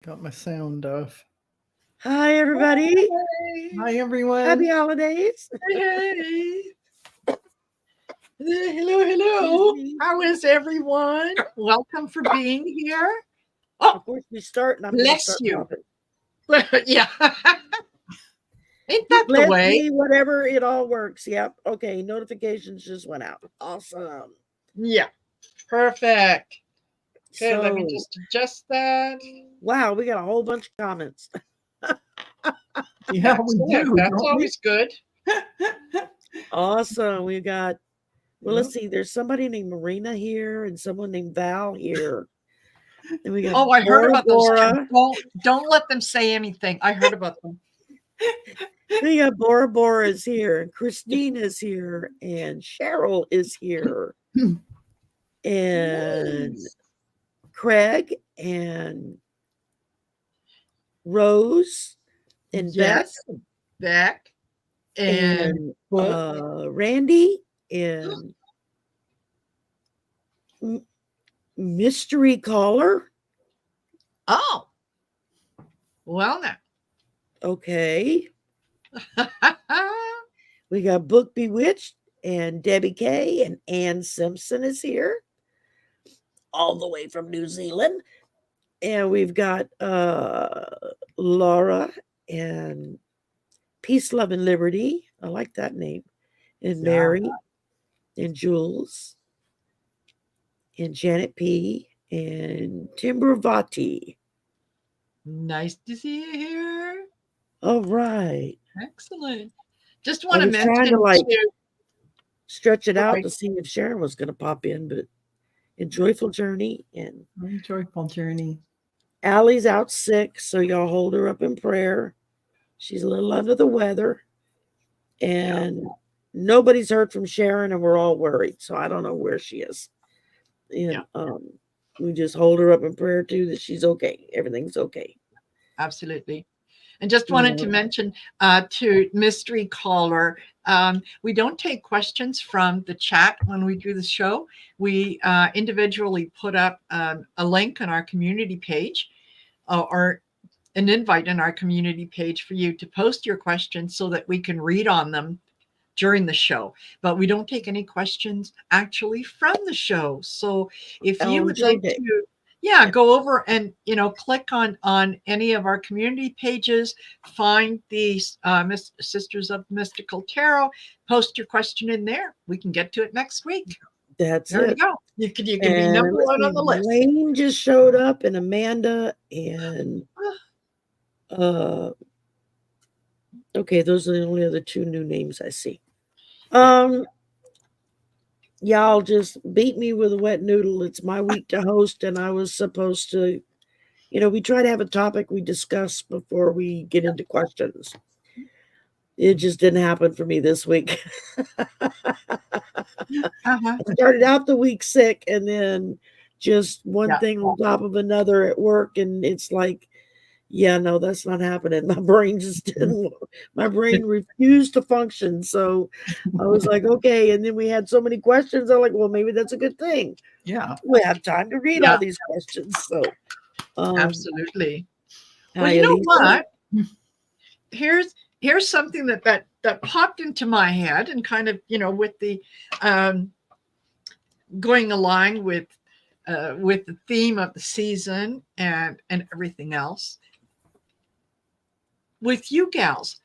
Got my sound off. Hi, everybody. Hey, Hi, everyone. Happy holidays. hey. Hello. How is everyone? Welcome for being here. Of course, we start, and I'm going to Bless start you. talking. Yeah. Ain't that the Bless way? me, whatever, it all works. Yep. Okay, notifications just went out. Awesome. Yeah. Perfect. Okay, let me So, just adjust that. wow, we got a whole bunch of comments. Yeah, we Excellent. do. That's don't we? always good. Awesome. We got, well, Yep. let's see. There's somebody named Marina here and someone named Val here. And we got Oh, I heard about those Bora. two. Don't let them say anything. I heard about them. We got Bora is here, and Christine is here, and Cheryl is here, and Craig and Rose and Yes. Beck and and Randy and Mystery Caller. oh, well now. Okay. We got Book Bewitched and Debbie K and Ann Simpson is here, all the way from New Zealand. And we've got Laura and Peace, Love, and Liberty. I like that name. And Mary and Jules and Janet P and Timbervati. Nice to see you here. All right. Excellent. Just want I to was trying mention to stretch it out Right. to see if Sharon was going to pop in, but a joyful journey. And Joyful journey. Allie's out sick, so y'all hold her up in prayer. She's a little under the weather, and nobody's heard from Sharon, and we're all worried. So I don't know where she is. And we just hold her up in prayer too that she's okay. Everything's okay. Absolutely. And just wanted to mention to Mystery Caller, we don't take questions from the chat when we do the show. We individually put up a link on our community page or an invite in our community page for you to post your questions so that we can read on them during the show. But we don't take any questions actually from the show. So if you would like to go over and click on any of our community pages, find the Sisters of Mystical Tarot, post your question in there. We can get to it next week. That's there it. You go. You can be number one on the list. Wayne just showed up, and Amanda, and okay, those are the only other two new names I see. Y'all just beat me with a wet noodle. It's my week to host, and I was supposed to, we try to have a topic we discuss before we get into questions. It just didn't happen for me this week. I started out the week sick, and then just one thing on top of another at work, and it's like, no, that's not happening. My brain just didn't. My brain refused to function. So I was like, okay. And then we had so many questions. I'm like, well, maybe that's a good thing. Yeah, we have time to read all these questions. So absolutely. Well, you know what? Here's something that popped into my head, and kind of with the going along with the theme of the season and everything else. With you gals,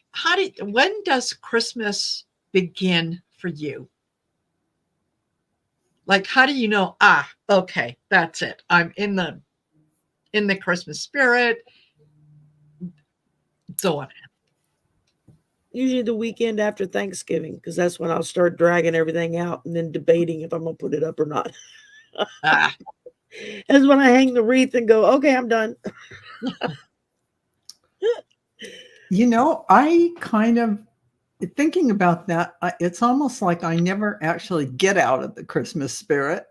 when does Christmas begin for you? Like, how do you know, okay, that's it. I'm in the Christmas spirit. So on. Usually the weekend after Thanksgiving, because that's when I'll start dragging everything out and then debating if I'm going to put it up or not. That's when I hang the wreath and go, okay, I'm done. I kind of, thinking about that, it's almost like I never actually get out of the Christmas spirit.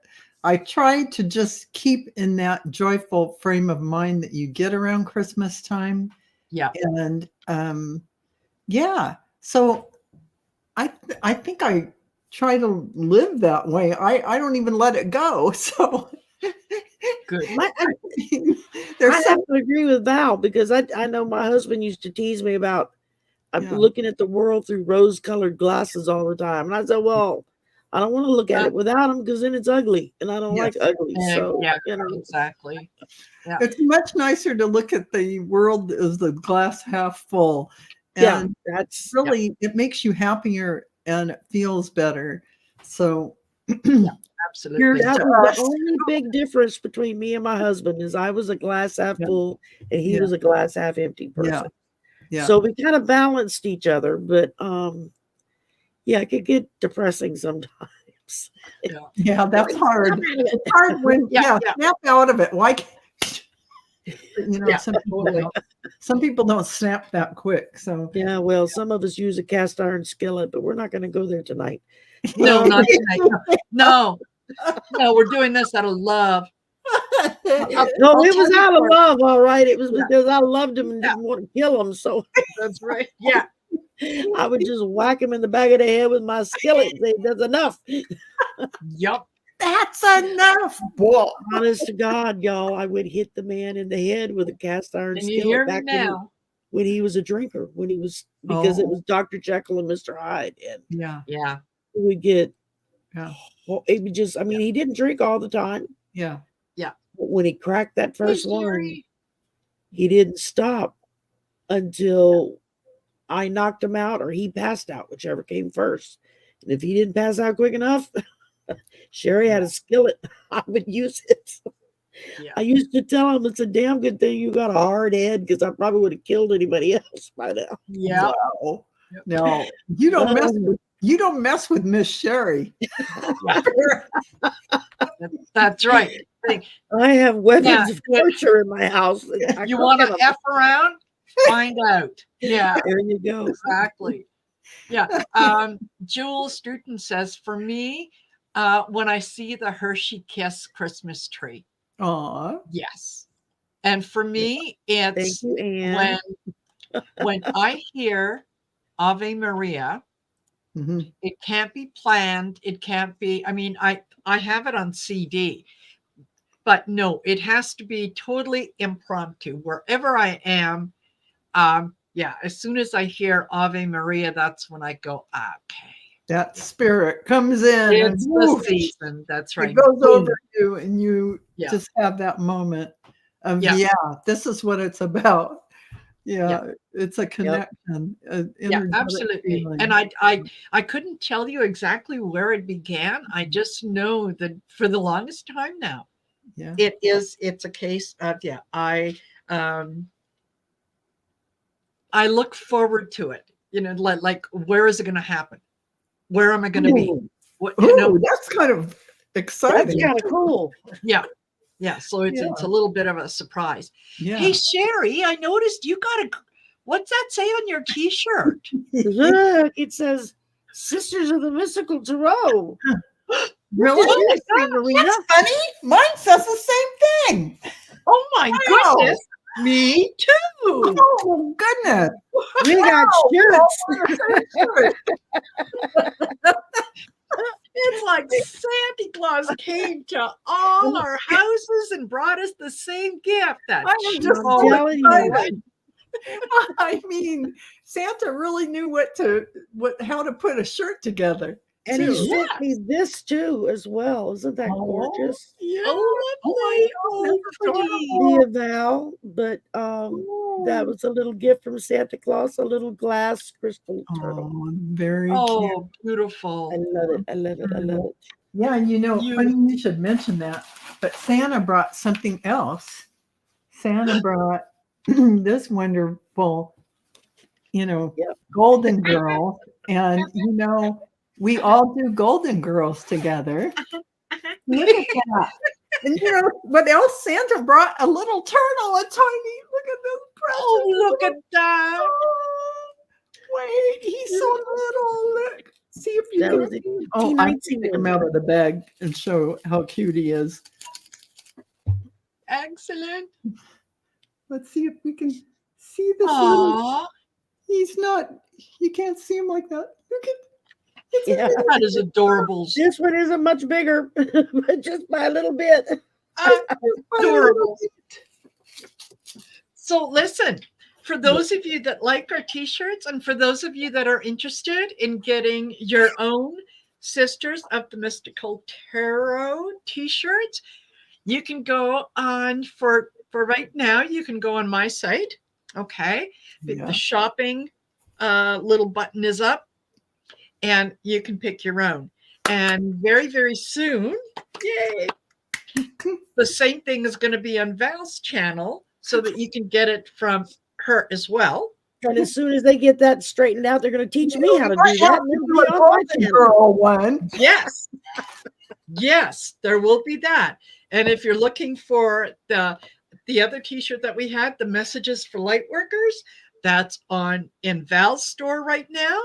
I try to just keep in that joyful frame of mind that you get around Christmas time. Yeah. And so I think I try to live that way. I don't even let it go. So Good. There's I have to agree with Val because I know my husband used to tease me about I'm Yeah. looking at the world through rose-colored glasses all the time. And I said, well, I don't want to look at it without them because then it's ugly. And I don't like ugly. So, yeah, you know. exactly. Yeah. It's much nicer to look at the world as the glass half full. Yeah, And that's really, it makes you happier and it feels better. So, Absolutely. that was the only big difference between me and my husband is I was a glass half full and he was a glass half empty person. Yeah. So we kind of balanced each other, but it could get depressing sometimes. Yeah, that's hard. It's hard when snap out of it. Why can't some people don't snap that quick. So yeah, well, some of us use a cast iron skillet, but we're not going to go there tonight. No, not tonight. No, we're doing this out of love. No, it was out of love, all right. It was because I loved him and didn't want to kill him. So that's right. Yeah. I would just whack him in the back of the head with my skillet and say, that's enough. Yep. That's enough. Well, honest to God, y'all, I would hit the man in the head with a cast iron And you skillet hear back me now. when he was a drinker, because it was Dr. Jekyll and Mr. Hyde. And yeah. we would get, it would just, I mean, he didn't drink all the time. Yeah. But when he cracked that first lung, he didn't stop until I knocked him out or he passed out, whichever came first. And if he didn't pass out quick enough, Shari had a skillet. I would use it. I used to tell him it's a damn good thing you got a hard head because I probably would have killed anybody else by now. Yeah. Wow. No, you don't mess with Miss Shari. That's right. I have weapons of torture in my house. You want to F around? Find out. Yeah. There you go. Exactly. Yeah. Jules Struton says, for me, when I see the Hershey Kiss Christmas tree. Aw. Yes. And for me, it's Thank you, Anne. when I hear Ave Maria, it can't be planned. It can't be, I mean, I have it on CD, but no, it has to be totally impromptu wherever I am. As soon as I hear Ave Maria, that's when I go, okay. That spirit comes in. It's the season. That's right. It goes over you and you just have that moment of, this is what it's about. It's a connection. Absolutely. Feeling. And I couldn't tell you exactly where it began. I just know that for the longest time now, it's a case of, I look forward to it, like where is it going to happen? Where am I going to be? What, that's kind of exciting. That's kind of cool. Yeah. So it's a little bit of a surprise. Yeah. Hey, Shari, I noticed you got what's that say on your T-shirt? Look, it says Sisters of the Mystical Tarot. Really? Marina? That's funny. Mine says the same thing. Oh my goodness. Me too. Oh goodness. We got shirts. It's like Santa Claus came to all our houses and brought us the same gift. That I'm just telling you. I mean, Santa really knew how to put a shirt together. And he sent me this too, as well. Isn't that gorgeous? Yeah. The Val, but that was a little gift from Santa Claus, a little glass crystal turtle. Very cute. Beautiful. I love it. Yeah, funny you should mention that. But Santa brought something else. Santa brought this wonderful, Golden Girl. And we all do Golden Girls together. Look at that. And what else? Santa brought a little turtle, a tiny, look at this present. Oh, look at that. Oh, wait, he's so little. Look. See if you can see. Oh, I can take him out of the bag and show how cute he is. Excellent. Let's see if we can see this. He's not, you can't see him like that. Look at that is adorable. This one isn't much bigger, but just by a little bit. Adorable. So listen, for those of you that like our t-shirts and for those of you that are interested in getting your own Sisters of the Mystical Tarot t-shirts, you can go on for right now, you can go on my site. Okay. Yeah. The shopping little button is up and you can pick your own. And very, very soon, yay, the same thing is going to be on Val's channel so that you can get it from her as well. And as soon as they get that straightened out, they're going to teach me how to do that. And it'll be on my channel. Girl one. Yes. Yes, there will be that. And if you're looking for the other t-shirt that we had, the Messages for Light Workers, that's in Val's store right now.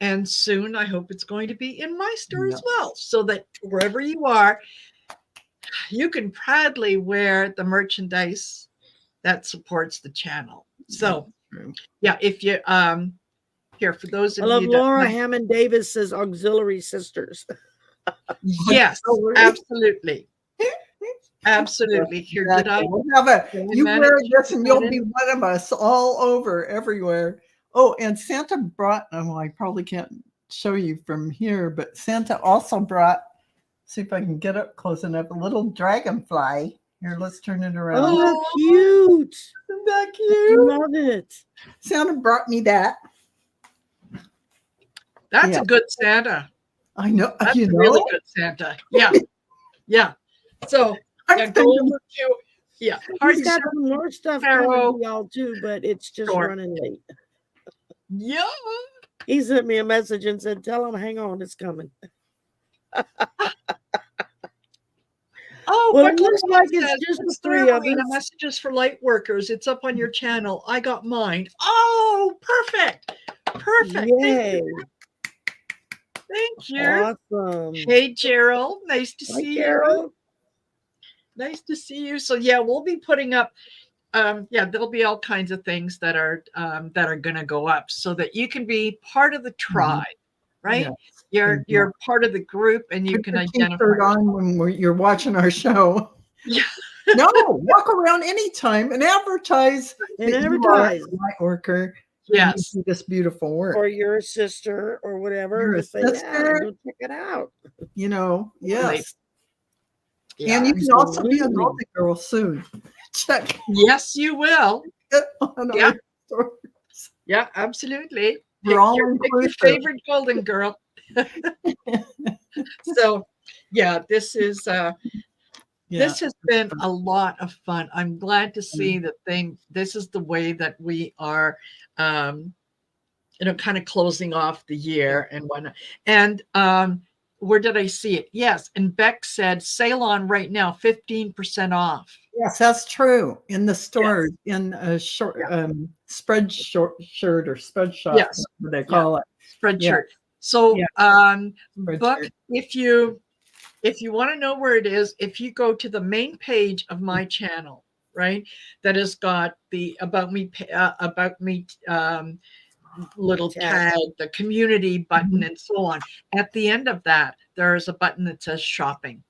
And soon I hope it's going to be in my store as well. So that wherever you are, you can proudly wear the merchandise that supports the channel. So yeah, if you here for those of you, I love Laura Hammond Davis says auxiliary sisters. Yes, absolutely. Absolutely. Here, exactly. You wear this and you'll be one of us all over everywhere. Oh, and Santa brought, I probably can't show you from here, but Santa also brought, see if I can get up close enough, a little dragonfly. Here, let's turn it around. Oh, that's cute. Isn't that cute? I love it. Santa brought me that. That's a good Santa. I know. That's a really good Santa. Yeah. Yeah. So, he's got some more stuff coming to y'all too, but it's just running late. Yeah. He sent me a message and said, tell him, hang on, it's coming. Oh, well, it looks like it's just the three of us. Messages for Light Workers. It's up on your channel. I got mine. Oh, perfect. Perfect. Yay. Thank you. Awesome. Hey, Gerald. Nice to see you. Nice to see you. So yeah, we'll be putting up. There'll be all kinds of things that are going to go up so that you can be part of the tribe, right? Yes. You're part of the group, and you can identify. On when you're watching our show. Yeah. No, walk around anytime and advertise. Light worker. Yes. This beautiful work. Or you're a sister or whatever. You're a sister. Go check it out. Yes. Yeah, and you can also be a Golden Girl soon. Check. Yes, you will. Yeah. Yeah, absolutely. We're all pick your favorite Golden Girl. So, yeah, this is this has been a lot of fun. I'm glad to see this is the way that we are kind of closing off the year and whatnot. And where did I see it? Yes. And Beck said, sale on right now, 15% off. Yes, that's true. In the stores, in a short spread shirt or spread shop, yes, what they call it. Spread shirt. So book, if you want to know where it is, if you go to the main page of my channel, right, that has got the about me little tag, the community button, and so on. At the end of that, there is a button that says shopping.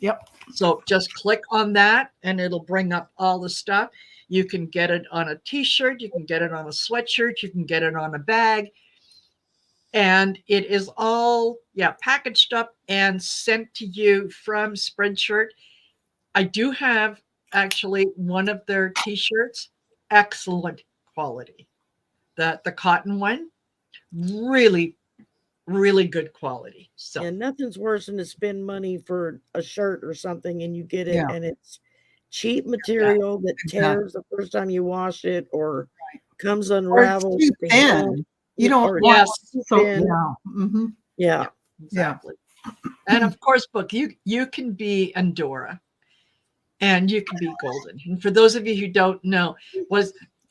Yep. So just click on that and it'll bring up all the stuff. You can get it on a t-shirt, you can get it on a sweatshirt, you can get it on a bag. And it is all packaged up and sent to you from Spreadshirt. I do have actually one of their t-shirts, excellent quality. The cotton one, really, really good quality. So and nothing's worse than to spend money for a shirt or something and you get it and it's cheap material that tears the first time you wash it or comes unraveled. You don't exactly. And of course, book, you can be Endora and you can be golden. And for those of you who don't know,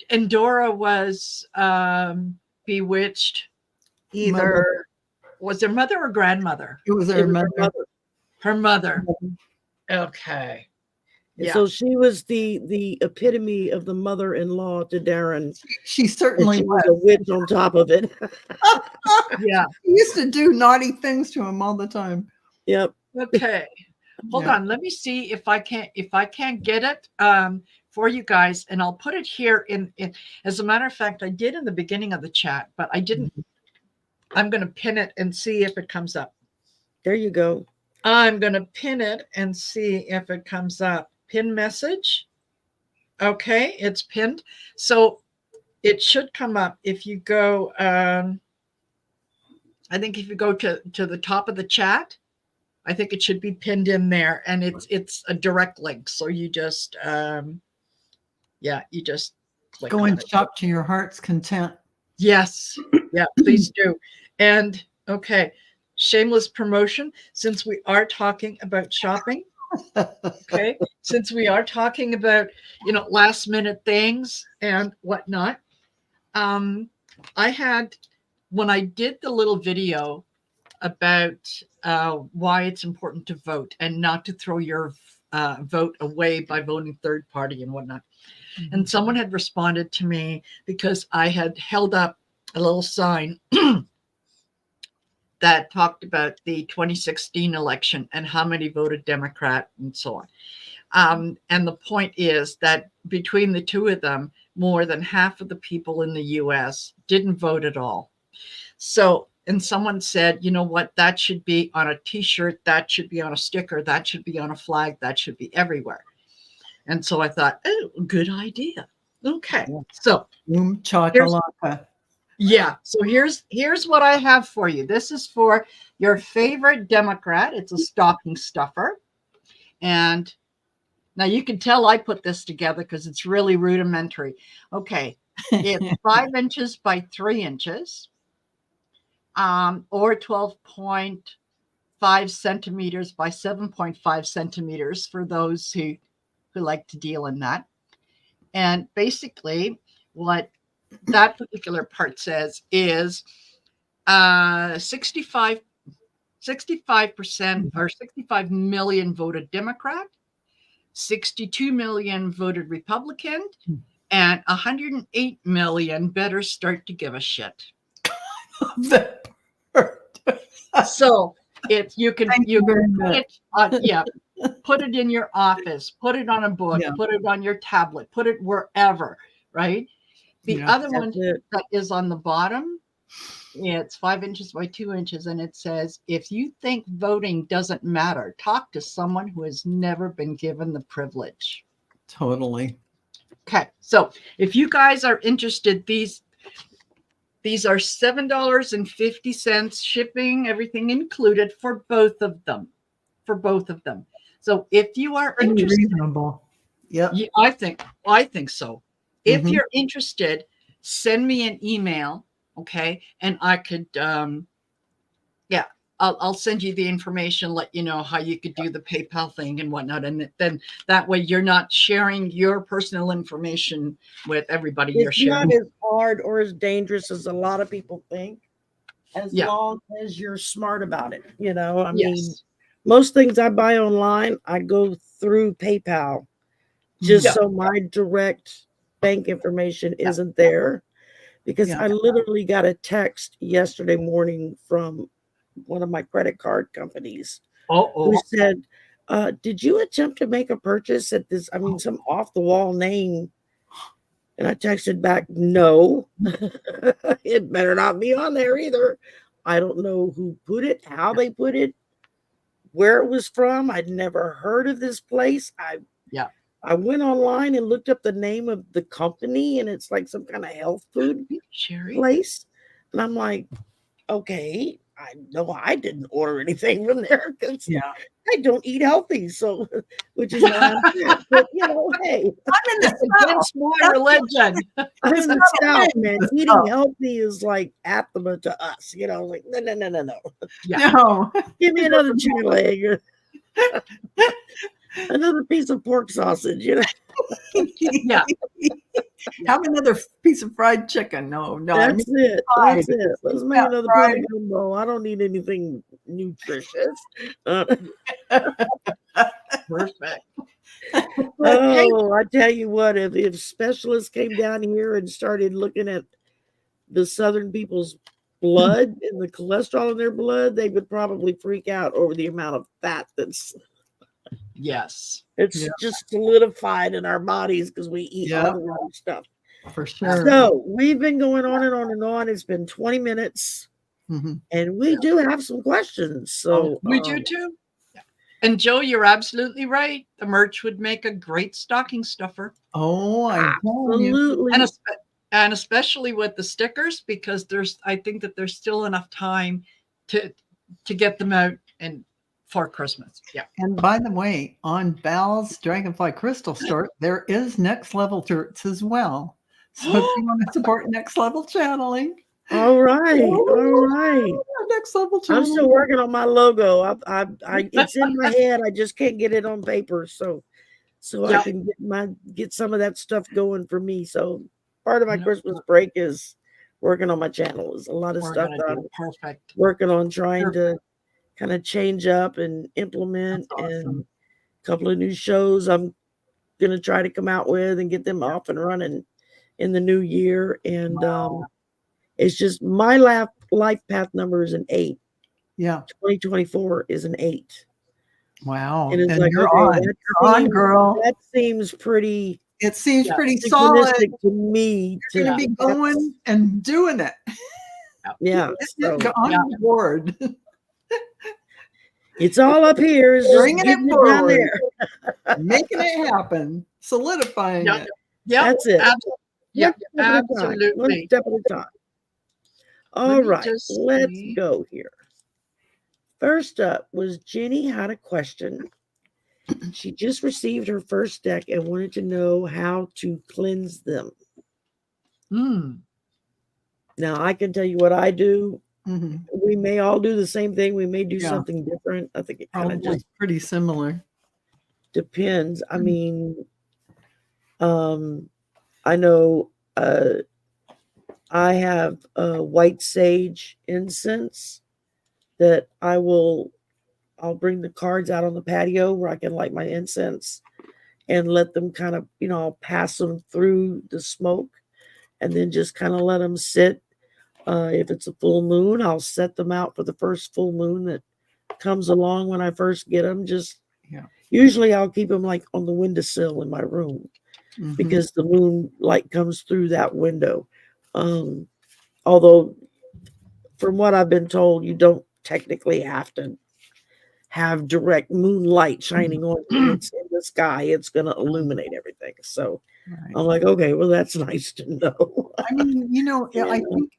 Endora was bewitched. Was their mother or grandmother? It was her mother. Her mother. Okay. Yeah. So she was the epitome of the mother-in-law to Darren. She certainly was a witch on top of it. Yeah. She used to do naughty things to him all the time. Yep. Okay. Hold on. Let me see if I can't get it for you guys, and I'll put it here in. As a matter of fact, I did in the beginning of the chat, but I didn't. I'm going to pin it and see if it comes up. There you go. I'm going to pin it and see if it comes up. Pin message. Okay, it's pinned. So it should come up if you go. I think if you go to the top of the chat, I think it should be pinned in there, and it's a direct link. So you just you just click Go on and it. shop to your heart's content. Yes. Yeah, please do. And okay, shameless promotion, since we are talking about shopping. Okay, since we are talking about, last minute things and whatnot, I had, when I did the little video about why it's important to vote and not to throw your vote away by voting third party and whatnot. And someone had responded to me because I had held up a little sign that talked about the 2016 election and how many voted Democrat and so on. And the point is that between the two of them, more than half of the people in the US didn't vote at all. So, and someone said, you know what, that should be on a t-shirt, that should be on a sticker, that should be on a flag, that should be everywhere. And so I thought, oh, good idea. Okay. So Chakalaka. so here's what I have for you. This is for your favorite Democrat. It's a stocking stuffer. And now you can tell I put this together because it's really rudimentary. Okay. It's 5 inches by 3 inches, or 12.5 centimeters by 7.5 centimeters for those who like to deal in that. And basically what that particular part says is 65% or 65 million voted Democrat, 62 million voted Republican, and 108 million better start to give a shit. So if you can put it in your office, put it on a book, put it on your tablet, put it wherever, right? The other one that is on the bottom, it's 5 inches by 2 inches, and it says, if you think voting doesn't matter, talk to someone who has never been given the privilege. Totally. Okay, so if you guys are interested, these are $7.50 shipping, everything included for both of them. So if you are interested, reasonable. Yeah, I think so. If you're interested, send me an email, okay? And I could, I'll send you the information, let you know how you could do the PayPal thing and whatnot. And then that way you're not sharing your personal information with everybody. It's not as hard or as dangerous as a lot of people think, as long as you're smart about it. I mean, most things I buy online, I go through PayPal just so my direct bank information isn't there, because I literally got a text yesterday morning from one of my credit card companies who said, did you attempt to make a purchase at this, some off the wall name? And I texted back, no, it better not be on there either. I don't know who put it, how they put it, where it was from. I'd never heard of this place. I went online and looked up the name of the company, and it's like some kind of health food place. And I'm like, okay, I know I didn't order anything from there because I don't eat healthy. So, which is why I'm here. But hey, I'm in the against my religion. I'm in the South, man. Eating healthy is like anathema to us. Like no. No. Give me another chicken leg or another piece of pork sausage. Have another piece of fried chicken. No. That's it. That's it. Let's make another pot of gumbo. I don't need anything nutritious. Perfect. Oh, I tell you what, if specialists came down here and started looking at the Southern people's blood and the cholesterol in their blood, they would probably freak out over the amount of fat that's Yes. It's just solidified in our bodies because we eat all the wrong stuff. For sure. So we've been going on and on and on. It's been 20 minutes. And we do have some questions. So we do too. Yeah. And Joe, you're absolutely right. The merch would make a great stocking stuffer. Oh, absolutely. And especially with the stickers, because I think that there's still enough time to get them out and for Christmas. Yeah. And by the way, on Val's Dragonfly Crystal Store, there is Next Level shirts as well. So if you want to support Next Level channeling. All right. Next Level channeling. I'm still working on my logo. It's in my head. I just can't get it on paper. So I can get some of that stuff going for me. So part of my Christmas break is working on my channel. There's a lot of stuff that I'm working on trying to kind of change up and implement. And a couple of new shows I'm going to try to come out with and get them off and running in the new year. And it's just my life path number is an 8. Yeah. 2024 is an 8. Wow. And it's and like, you're okay, on, girl. That seems pretty. It seems pretty solid to me. You're going to be going and doing it. Yeah. So, on board. It's all up here. It's bringing just it forward. Down there. Making it happen. Solidifying it. Yeah, that's it. Absolutely. One step at a time. All right. Let's go here. First up was Jenny had a question. She just received her first deck and wanted to know how to cleanse them. Now, I can tell you what I do. We may all do the same thing. We may do something different. I think it kind of just pretty similar. Depends. I mean, I know I have white sage incense that I'll bring the cards out on the patio where I can light my incense and let them kind of, I'll pass them through the smoke and then just kind of let them sit. If it's a full moon, I'll set them out for the first full moon that comes along when I first get them. Usually I'll keep them like on the windowsill in my room because the moonlight comes through that window. Although from what I've been told, you don't technically have to have direct moonlight shining on you. It's in the sky. It's going to illuminate everything. So I'm like, okay, well, that's nice to know. I mean, I think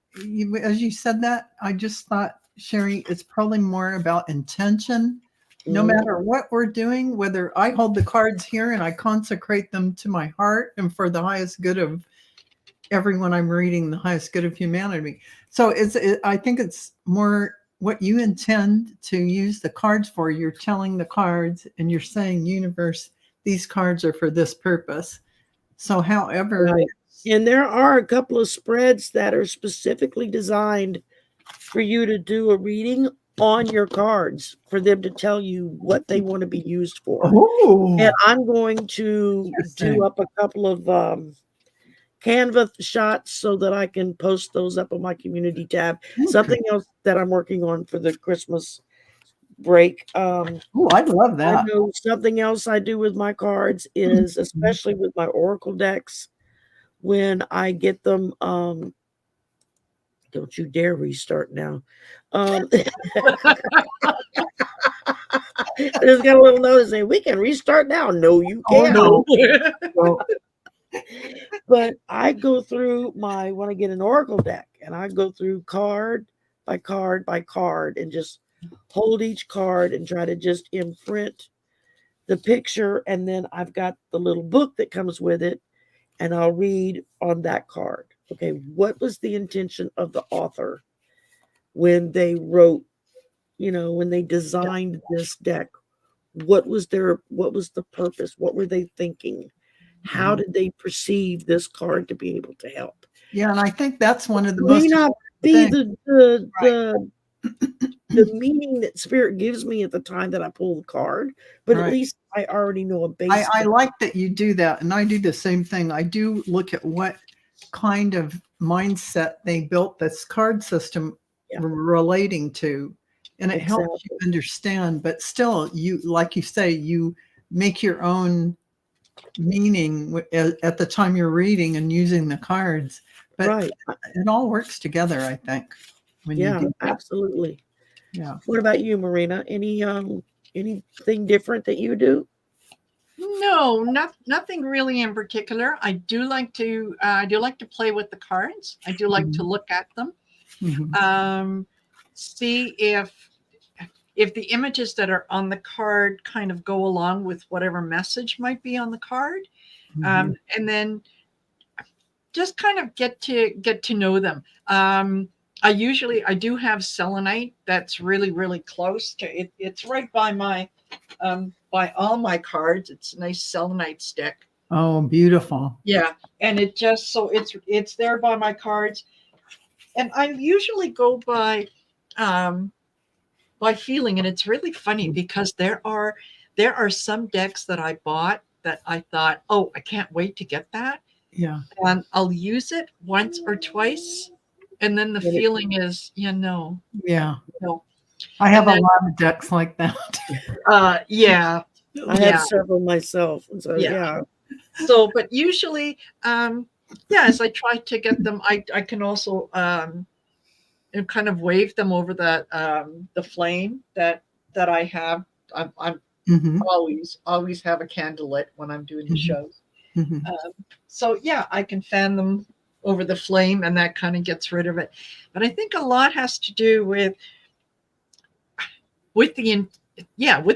as you said that, I just thought, Shari, it's probably more about intention. No matter what we're doing, whether I hold the cards here and I consecrate them to my heart and for the highest good of everyone I'm reading, the highest good of humanity. So I think it's more what you intend to use the cards for. You're telling the cards and you're saying, universe, these cards are for this purpose. So however. And there are a couple of spreads that are specifically designed for you to do a reading on your cards for them to tell you what they want to be used for. And I'm going to do up a couple of Canva shots so that I can post those up on my community tab. Something else that I'm working on for the Christmas break. I'd love that. I know something else I do with my cards is, especially with my Oracle decks, when I get them, don't you dare restart now. I just got a little notice saying we can restart now. No, you can't. No. But I go through when I get an Oracle deck, and I go through card by card by card and just hold each card and try to just imprint the picture. And then I've got the little book that comes with it, and I'll read on that card. Okay, what was the intention of the author when they wrote, when they designed this deck? What was the purpose? What were they thinking? How did they perceive this card to be able to help? Yeah, and I think that's one of the most. May not be the meaning that Spirit gives me at the time that I pull the card, but at least I already know a base. I like that you do that, and I do the same thing. I do look at what kind of mindset they built this card system relating to, and it helps you understand. But still, you, like you say, you make your own meaning at the time you're reading and using the cards. But Right. it all works together, I think, when you Yeah, do that. absolutely. Yeah. What about you, Marina? Anything different that you do? No, nothing really in particular. I do like to play with the cards. I do like to look at them, see if the images that are on the card kind of go along with whatever message might be on the card, and then just kind of get to know them. I do have selenite that's really, really close to it. It's right by all my cards. It's a nice selenite stick. Oh, beautiful. Yeah. And it's there by my cards. And I usually go by feeling. And it's really funny because there are some decks that I bought that I thought, oh, I can't wait to get that. Yeah. And I'll use it once or twice. And then the feeling is, Yeah. No. I have a lot of decks like that. Yeah. I have several myself. So yeah. So, but usually, as I try to get them, I can also kind of wave them over the flame that I have. I'm always have a candle lit when I'm doing the shows. So yeah, I can fan them over the flame, and that kind of gets rid of it. But I think a lot has to do with the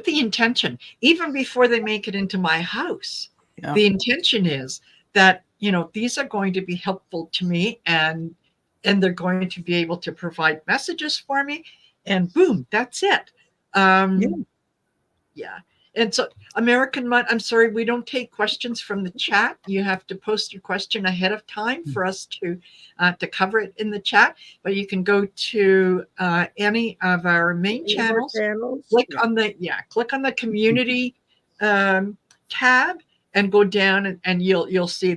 intention. Even before they make it into my house, the intention is that these are going to be helpful to me, and they're going to be able to provide messages for me, and boom, that's it. And so, American Mutt, I'm sorry, we don't take questions from the chat. You have to post your question ahead of time for us to cover it in the chat. But you can go to any of our main channels. Click on the community tab and go down, and you'll see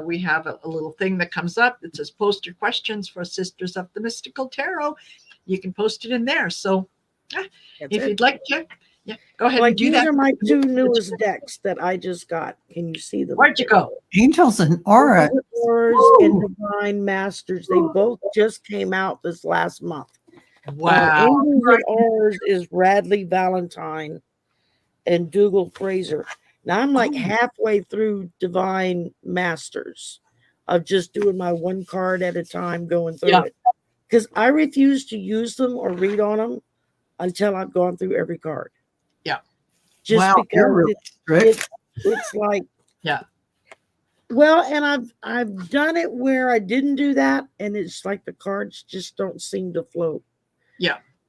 we have a little thing that comes up that says post your questions for Sisters of the Mystical Tarot. You can post it in there. So if you'd like to. Yeah, go ahead and do that. These are my two newest decks that I just got. Can you see them? Where'd you go? Angels and Auras. And Divine Masters. They both just came out this last month. Wow. Angels and Auras is Radley Valentine and Dougal Fraser. Now I'm like halfway through Divine Masters of just doing my one card at a time, going through it. Because I refuse to use them or read on them until I've gone through every card. Just because it's like well, and I've done it where I didn't do that, and it's like the cards just don't seem to float.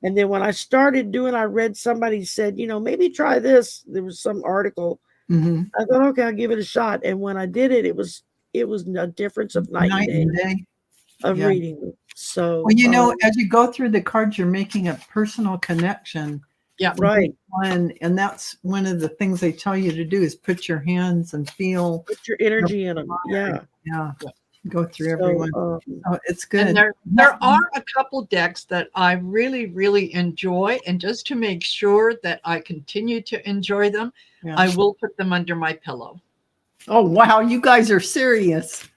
And then when I started doing, I read somebody said, maybe try this. There was some article. I thought, okay, I'll give it a shot. And when I did it, it was a difference of night and day of reading. So well, as you go through the cards, you're making a personal connection. Right. And that's one of the things they tell you to do is put your hands and put your energy in them. Go through everyone. It's good. And there are a couple decks that I really, really enjoy, and just to make sure that I continue to enjoy them, I will put them under my pillow. Oh wow, you guys are serious.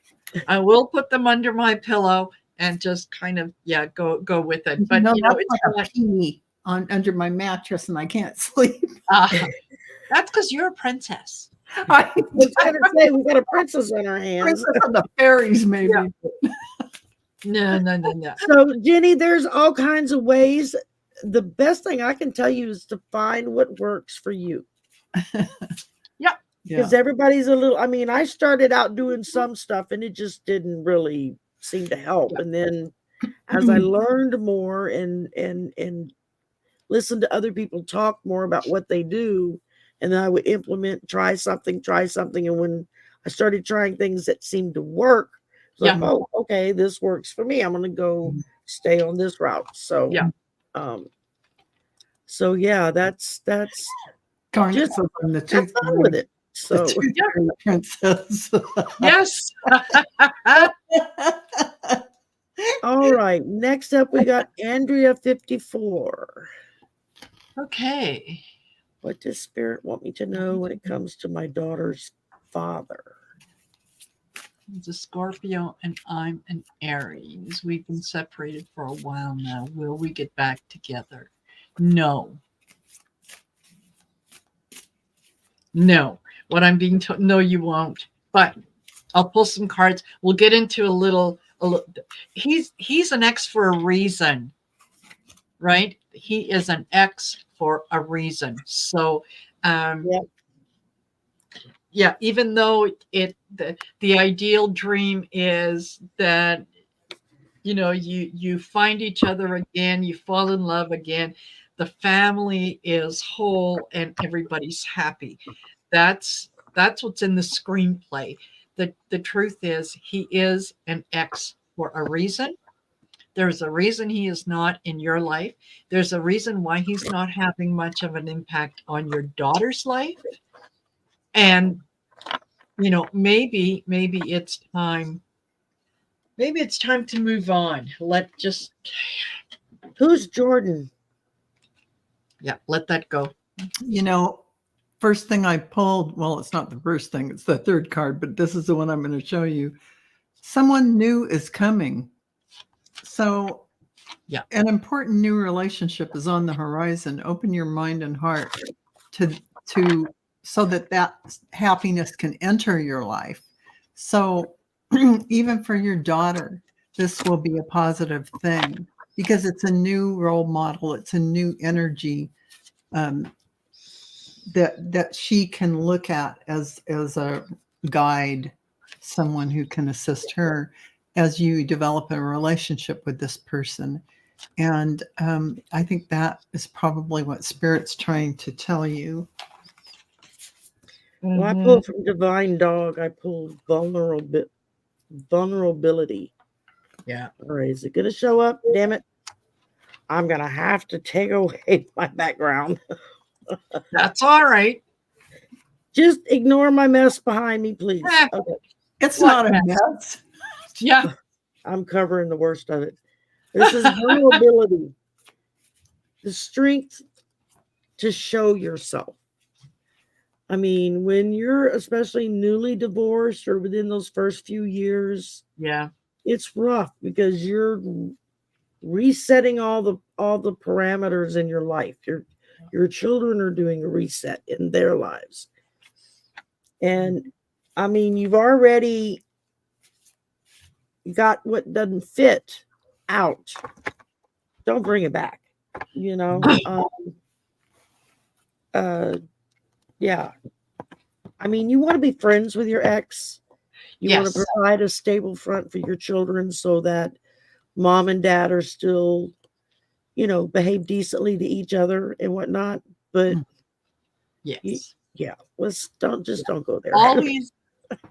I will put them under my pillow and just kind of go with it. But it's like a pee under my mattress, and I can't sleep. That's because you're a princess. I was going to say, we got a princess on our hands. Princess of the fairies, maybe. No. So, Jenny, there's all kinds of ways. The best thing I can tell you is to find what works for you. Because everybody's a little, I started out doing some stuff and it just didn't really seem to help. And then as I learned more and listened to other people talk more about what they do, and then I would try something. And when I started trying things that seemed to work, like, oh, okay, this works for me. I'm going to go stay on this route. So, that's just fun with it. So, princess. Yes. All right. Next up, we got Andrea 54. Okay. What does Spirit want me to know when it comes to my daughter's father? He's a Scorpio and I'm an Aries. We've been separated for a while now. Will we get back together? No. No. What I'm being told, no, you won't. But I'll pull some cards. We'll get into a little he's an X for a reason, right? He is an X for a reason. So yeah, even though the ideal dream is that you find each other again, you fall in love again, the family is whole and everybody's happy. That's what's in the screenplay. The truth is he is an X for a reason. There's a reason he is not in your life. There's a reason why he's not having much of an impact on your daughter's life. And maybe it's time. Maybe it's time to move on. Who's Jordan? Yeah, let that go. First thing I pulled, well, it's not the first thing, it's the third card, but this is the one I'm going to show you. Someone new is coming. So yeah, an important new relationship is on the horizon. Open your mind and heart so that happiness can enter your life. So even for your daughter, this will be a positive thing because it's a new role model. It's a new energy that she can look at as a guide, someone who can assist her as you develop a relationship with this person. And I think that is probably what Spirit's trying to tell you. Well, I pulled from Divine Dog. I pulled vulnerability. Yeah. All right, is it going to show up? Damn it. I'm going to have to take away my background. That's all right. Just ignore my mess behind me, please. Okay. It's not a mess. Yeah. I'm covering the worst of it. This is vulnerability. The strength to show yourself. I mean, when you're especially newly divorced or within those first few years, yeah, it's rough because you're resetting all the parameters in your life. Your children are doing a reset in their lives. And I mean, you've already got what doesn't fit out. Don't bring it back, yeah. I mean, you want to be friends with your ex. You want to provide a stable front for your children so that mom and dad are still, behave decently to each other and whatnot. But yes, don't go there.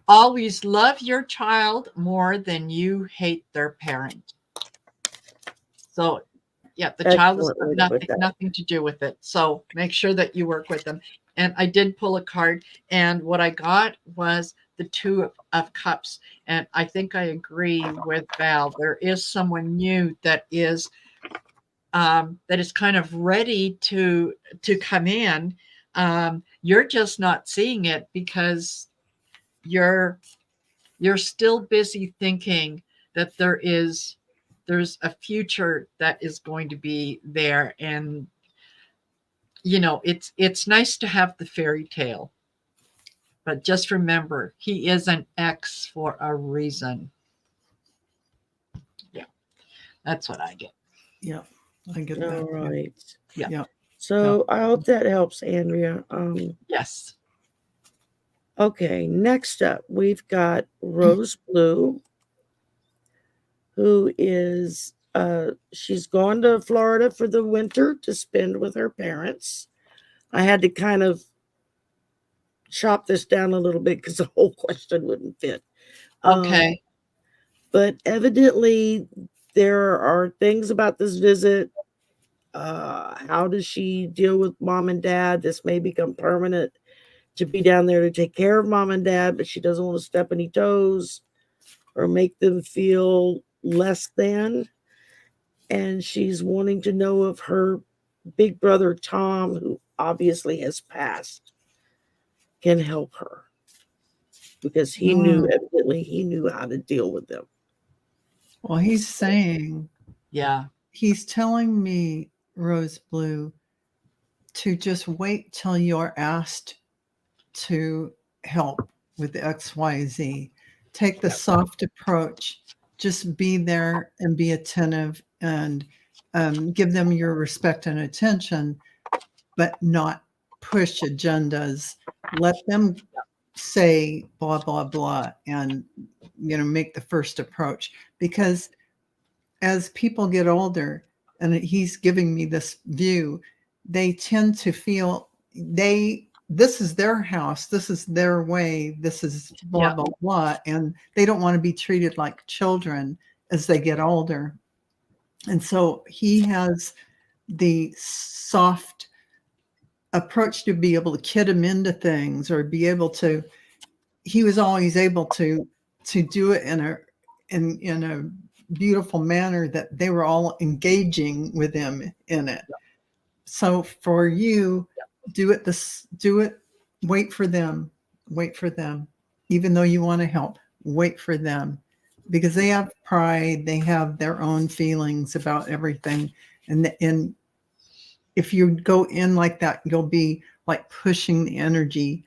Always love your child more than you hate their parent. So, yeah, the child has nothing to do with it. So make sure that you work with them. And I did pull a card, and what I got was the Two of Cups. And I think I agree with Val. There is someone new that is kind of ready to come in. You're just not seeing it because you're still busy thinking that there's a future that is going to be there. And it's nice to have the fairy tale, but just remember he is an X for a reason. Yeah, that's what I get. Yeah, I get that. All right. Yeah. So I hope that helps, Andrea. Yes. Okay, next up we've got Rose Blue, who is she's gone to Florida for the winter to spend with her parents. I had to kind of chop this down a little bit because the whole question wouldn't fit. Okay. But evidently there are things about this visit. How does she deal with mom and dad? This may become permanent to be down there to take care of mom and dad, but she doesn't want to step any toes or make them feel less than. And she's wanting to know if her big brother, Tom, who obviously has passed can help her, because Mm. evidently he knew how to deal with them. Well, he's saying, Yeah. he's telling me, Rose Blue, to just wait till you're asked to help with XYZ. Take the soft approach. Just be there and be attentive, and give them your respect and attention, but not push agendas. Let them say blah, blah, blah, and, make the first approach. Because as people get older, and he's giving me this view, they tend to feel this is their house, this is their way, this is blah, Yeah. blah, blah, and they don't want to be treated like children as they get older. And so he has the soft approach to be able to kid him into things, or be able to, he was always able to do it in a beautiful manner that they were all engaging with him in it. So for you, do it, wait for them, even though you want to help, wait for them, because they have pride, they have their own feelings about everything. And if you go in like that, you'll be like pushing the energy,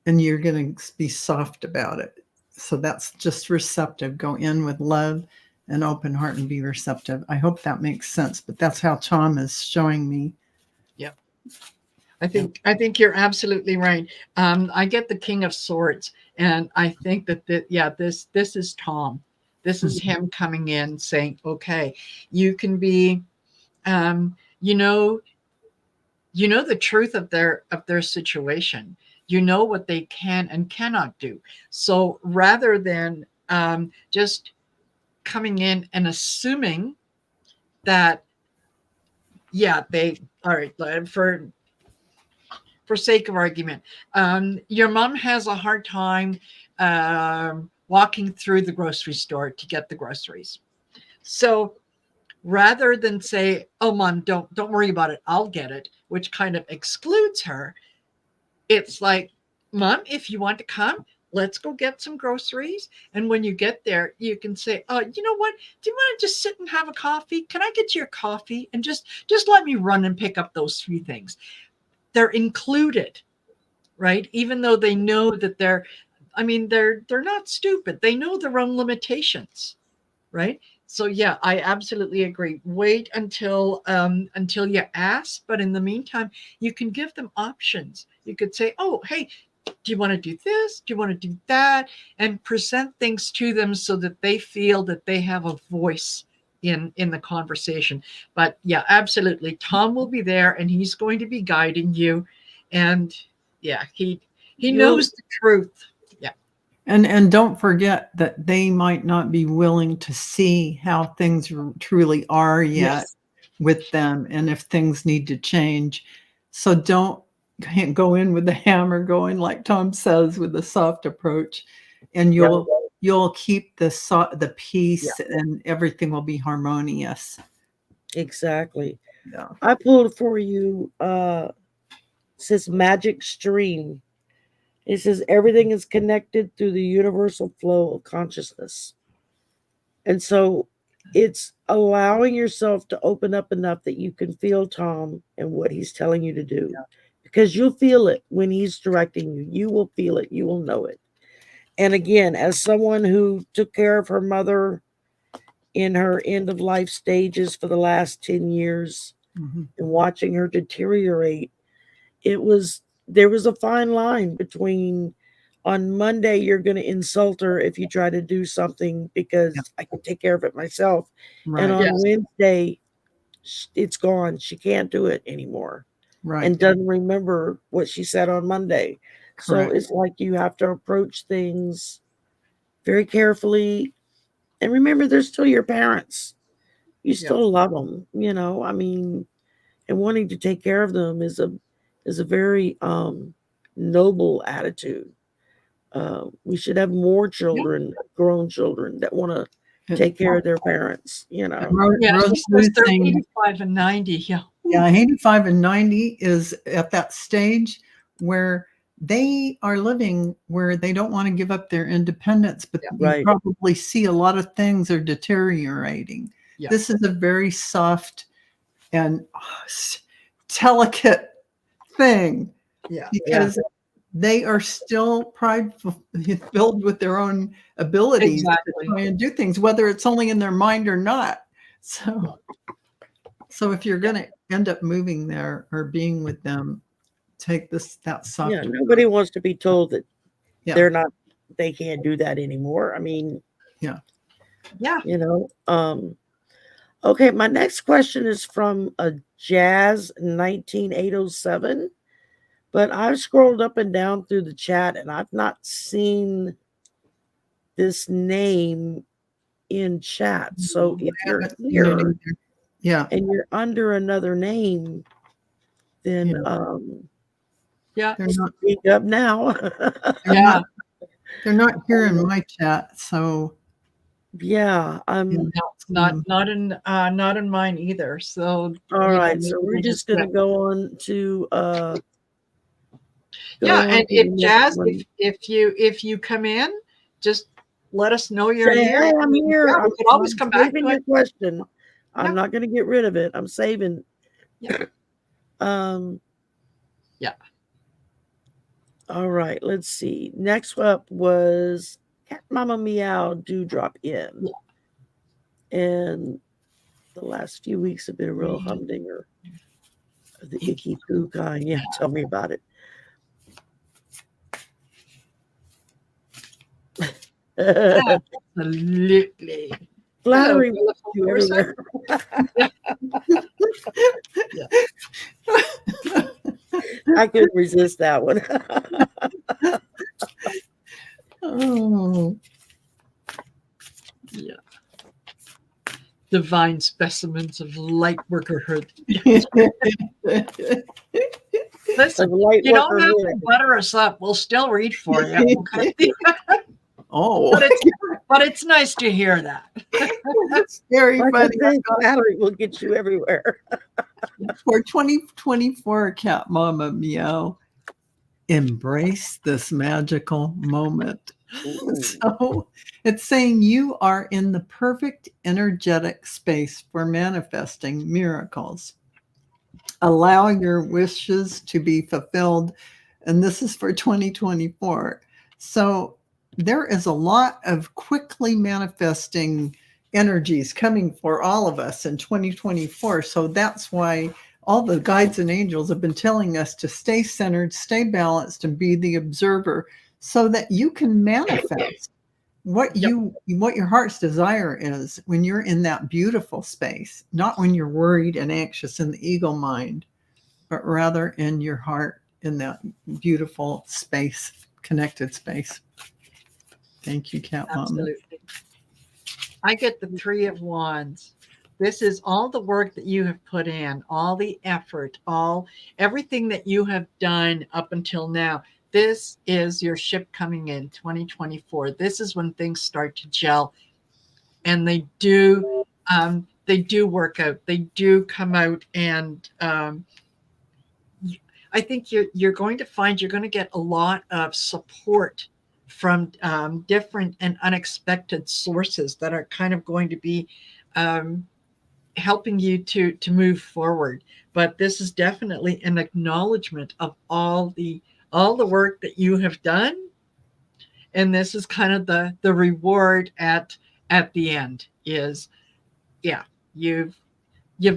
and you're going to be soft about it. So that's just receptive. Go in with love and open heart and be receptive. I hope that makes sense, but that's how Tom is showing me. Yep. I think you're absolutely right. I get the King of Swords, and I think that this is Tom. This is him coming in saying, okay, you can be, you know the truth of their situation. You know what they can and cannot do. So rather than just coming in and assuming that, they all right, for sake of argument, your mom has a hard time walking through the grocery store to get the groceries. So rather than say, "Oh, mom, don't worry about it, I'll get it," which kind of excludes her, it's like, "Mom, if you want to come, let's go get some groceries. And when you get there, you can say, oh, you know what? Do you want to just sit and have a coffee? Can I get you your coffee? And just let me run and pick up those few things." They're included, right? Even though they know that they're not stupid. They know their own limitations, right? So yeah, I absolutely agree. Wait until you ask, but in the meantime, you can give them options. You could say, "Oh, hey, do you want to do this? Do you want to do that?" And present things to them so that they feel that they have a voice in the conversation. But yeah, absolutely, Tom will be there, and he's going to be guiding you. And yeah, he knows the truth. Yeah. And don't forget that they might not be willing to see how things truly are yet with them, and if things need to change. So can't go in with the hammer going, like Tom says, with the soft approach, and you'll keep the peace, and everything will be harmonious. Exactly. Yeah. I pulled for you, says magic stream. It says everything is connected through the universal flow of consciousness. And so it's allowing yourself to open up enough that you can feel Tom and what he's telling you to do. Because you'll feel it when he's directing you. You will feel it. You will know it. And again, as someone who took care of her mother in her end of life stages for the last 10 years, and watching her deteriorate, there was a fine line between, on Monday you're going to insult her if you try to do something because I can take care of it myself. Right. And on Wednesday, it's gone. She can't do it anymore. Right. And doesn't remember what she said on Monday. Correct. So it's like you have to approach things very carefully. And remember, they're still your parents. You still love them, and wanting to take care of them is a very noble attitude. We should have more children, grown children, that want to take care of their parents. Yeah, she says they're 85 and 90. Yeah. Yeah, 85 and 90 is at that stage where they are living where they don't want to give up their independence, but you Right. probably see a lot of things are deteriorating. Yeah. This is a very soft and delicate thing Yeah. because they are still prideful, filled with their own abilities Exactly. to try and do things, whether it's only in their mind or not. So if you're going to end up moving there or being with them, take that soft. Yeah, nobody wants to be told that Yeah. they can't do that anymore. I mean, Yeah. you know, okay, my next question is from a Jazz 19807, but I've scrolled up and down through the chat and I've not seen this name in chat. So if you're here Yeah. and you're under another name, then Yeah. They're not, speak up now. Yeah. they're not here in my chat, so Yeah, No, not in mine either. So all you know, right, maybe so we're we'll just gonna go on to yeah, and to the if next Jazz, one. if you come in, just let us know you're Say, here. hey, I'm here. Yeah, we I'm could always come back saving to your it. question. I'm Yeah. not gonna get rid of it. I'm saving. Yeah. Yeah. All right, let's see. Next up was Cat Mama Meow Dewdrop In. Yeah. And the last few weeks have been a real humdinger of the icky poo kind. Yeah, tell me about it. Absolutely. Flattery Hello, with you everywhere. Yeah. I couldn't resist that one. oh. Yeah. Divine specimens of light workerhood. Listen, light you don't have to workerhood. butter us up. We'll still read for you. Okay? Oh, but it's nice to hear that. it's very Like I funny. say, flattery will get you everywhere. For 2024, Cat Mama Meow, embrace this magical moment. So it's saying you are in the perfect energetic space for manifesting miracles. Allow your wishes to be fulfilled. And this is for 2024. So there is a lot of quickly manifesting energies coming for all of us in 2024. So that's why all the guides and angels have been telling us to stay centered, stay balanced, and be the observer so that you can manifest what your heart's desire is when you're in that beautiful space, not when you're worried and anxious in the ego mind, but rather in your heart, in that beautiful space, connected space. Thank you, Cat Mama. Absolutely. I get the 3 of Wands. This is all the work that you have put in, all the effort, everything that you have done up until now. This is your ship coming in 2024. This is when things start to gel, and they do work out. They do come out, and I think you're going to find you're going to get a lot of support from different and unexpected sources that are kind of going to be helping you to move forward. But this is definitely an acknowledgement of all the work that you have done, and this is kind of the reward at the end is, yeah, you've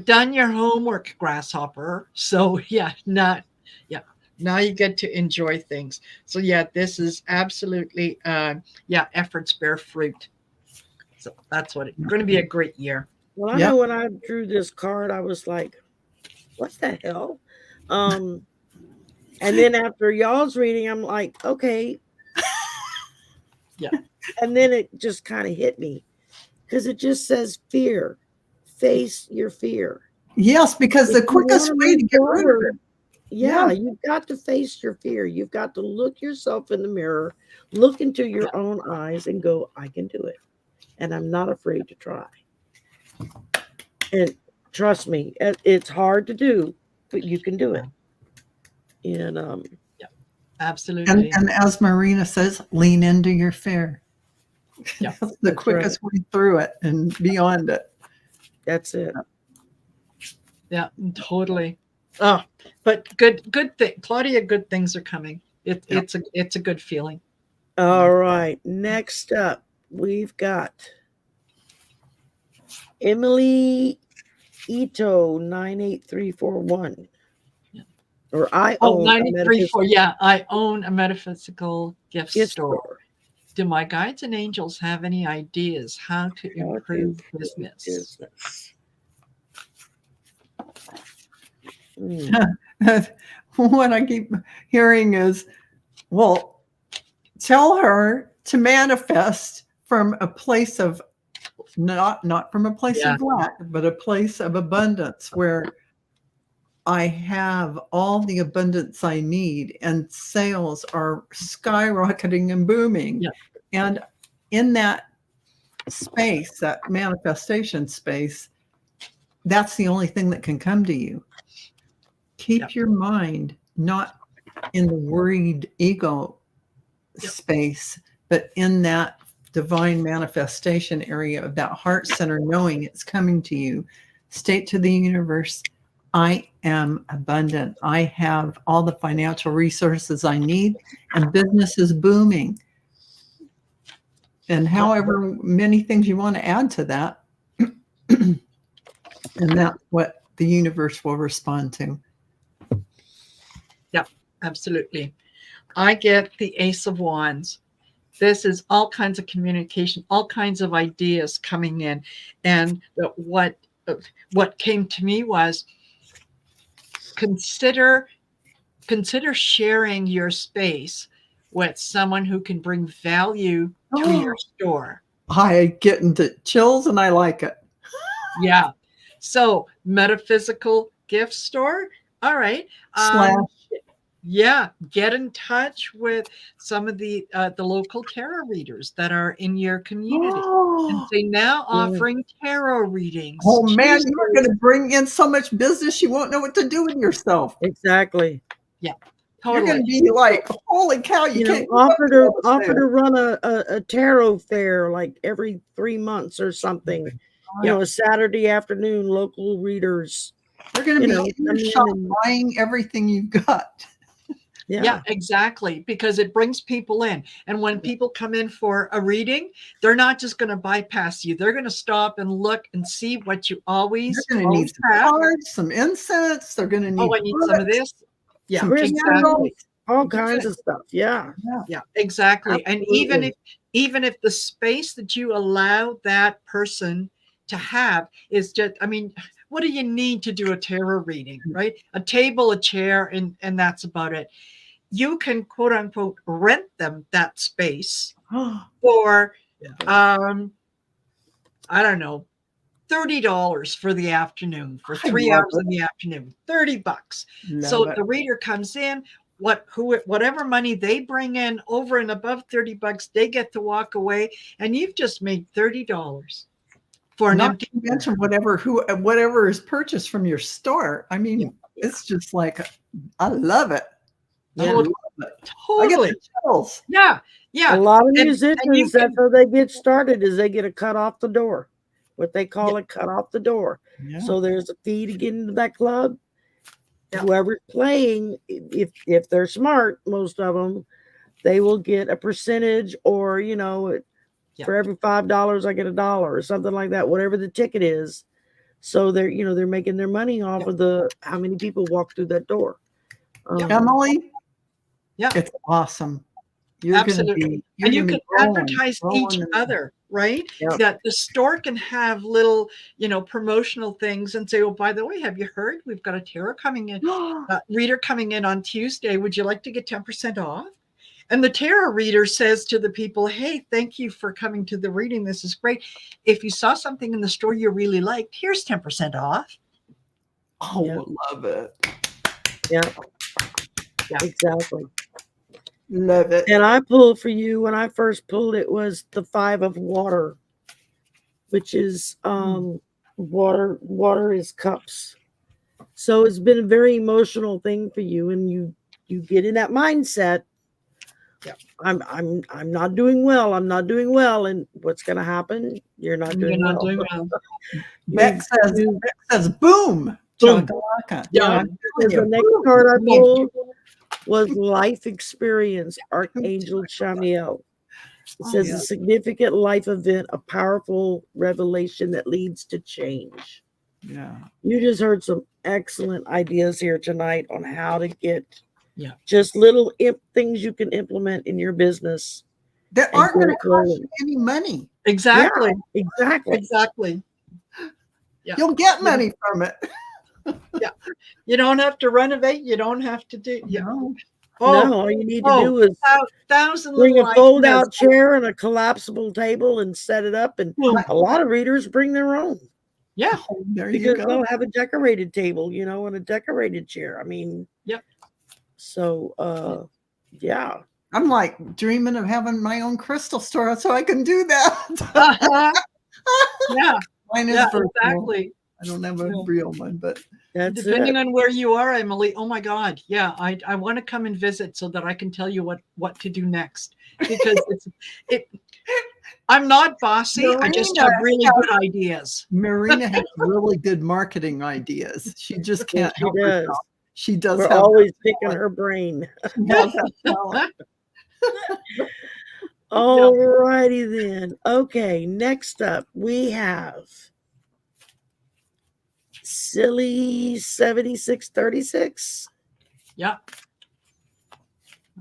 done your homework, grasshopper. So now you get to enjoy things. So yeah, this is absolutely efforts bear fruit. So that's what it's going to be a great year. Well, I know when I drew this card, I was like, what the hell? And then after y'all's reading, I'm like, okay. Yeah. And then it just kind of hit me because it just says fear. Face your fear. Yes, because the quickest way to get rid of it. Yeah, you've got to face your fear. You've got to look yourself in the mirror, look into your own eyes and go, I can do it. And I'm not afraid to try. And trust me, it's hard to do, but you can do it. And Absolutely. And as Marina says, lean into your fear. Yeah. That's the quickest way through it and beyond it. That's it. Yeah, totally. Oh, but good thing, Claudia. Good things are coming. It's a good feeling. All right. Next up, we've got Emily Ito 98341. Or I own 934. Yeah, I own a metaphysical gift store. store. Do my guides and angels have any ideas how to improve business? What I keep hearing is, well, tell her to manifest from a place of not from a place of lack, but a place of abundance where I have all the abundance I need and sales are skyrocketing and booming. Yeah. And in that space, that manifestation space, that's the only thing that can come to you. Keep your mind not in the worried ego space, but in that divine manifestation area of that heart center, knowing it's coming to you. State to the universe, I am abundant. I have all the financial resources I need, and business is booming. And however many things you want to add to that, and that's what the universe will respond to. Yeah, absolutely. I get the Ace of Wands. This is all kinds of communication, all kinds of ideas coming in. And what came to me was consider sharing your space with someone who can bring value to your store. I get into chills and I like it. Yeah. So metaphysical gift store. All right. Yeah, get in touch with some of the local tarot readers that are in your community, and say now offering tarot readings. Oh man, you're going to bring in so much business you won't know what to do with yourself. Exactly. Yeah, totally. You're going to be like, holy cow! You can't offer to run a tarot fair like every 3 months or something. You know, a Saturday afternoon, local readers. They're going to be in your shop buying everything you've got. Yeah, exactly. Because it brings people in. And when people come in for a reading, they're not just going to bypass you. They're going to stop and look and see what you always They're going to need some cards, some incense. They're going to need I need some of this. Yeah, exactly. All kinds of stuff. Yeah, exactly. Absolutely. And even if the space that you allow that person to have is just, I mean, what do you need to do a tarot reading, right? A table, a chair, and that's about it. You can quote unquote rent them that space for I don't know, $30 for the afternoon, for 3 hours in the afternoon, $30. So the reader comes in, whatever money they bring in over and above $30, they get to walk away, and you've just made $30 for an empty. Not to mention whatever is purchased from your store. I mean, it's just like, I love it. Totally. I get the chills. Yeah. A lot of musicians, that's how they get started, is they get a cut off the door. What they call it, cut off the door. Yeah. So there's a fee to get into that club. Yeah. Whoever's playing, if they're smart, most of them, they will get a percentage, or for every $5 I get $1 or something like that, whatever the ticket is. So they're making their money off of how many people walk through that door. Emily, it's awesome. Absolutely. And you can advertise each other, right? Yep. That the store can have little, promotional things and say, oh, by the way, have you heard? We've got a tarot coming in, reader coming in on Tuesday. Would you like to get 10% off? And the tarot reader says to the people, hey, thank you for coming to the reading. This is great. If you saw something in the store you really liked, here's 10% off. Oh, I love it. Yeah, exactly. Love it. And I pulled for you, when I first pulled, it was the 5 of water, which is Water is cups. So it's been a very emotional thing for you, and you get in that mindset. Yeah. I'm not doing well. I'm not doing well. And what's gonna happen? You're not You're doing not well. doing well. Beck says boom. Boom. Chakalaka. Yeah. I'm telling The you, next boom. card I Boom. pulled was life experience, Archangel Chamiel. It says yeah. a significant life event, a powerful revelation that leads to change. Yeah. You just heard some excellent ideas here tonight on how to get just little things you can implement in your business That and aren't going to get cost going. you any money. Exactly. Yeah, exactly. Exactly. Yeah. You'll get money from it. Yeah. You don't have to renovate. You don't have to do. Yeah. No. No, all you need to do is thousand bring little a fold-out ideas. chair and a collapsible table and set it up. And Boom. a lot of readers bring their own. Yeah. There you Because go. they'll have a decorated table, and a decorated chair. I mean, Yep. So, yeah. I'm like dreaming of having my own crystal store so I can do that. Uh-huh. Yeah. Mine is virtual. Exactly. I don't have a real one, but That's depending it. on where you are, Emily. Oh my God. Yeah. I want to come and visit so that I can tell you what to do next, because I'm not bossy. I just have really good ideas. Marina has really good marketing ideas. She just can't She help does. herself. She does. We're have always that picking talent. her brain. She has that talent. All righty then. Okay, next up we have Silly 7636. Yeah.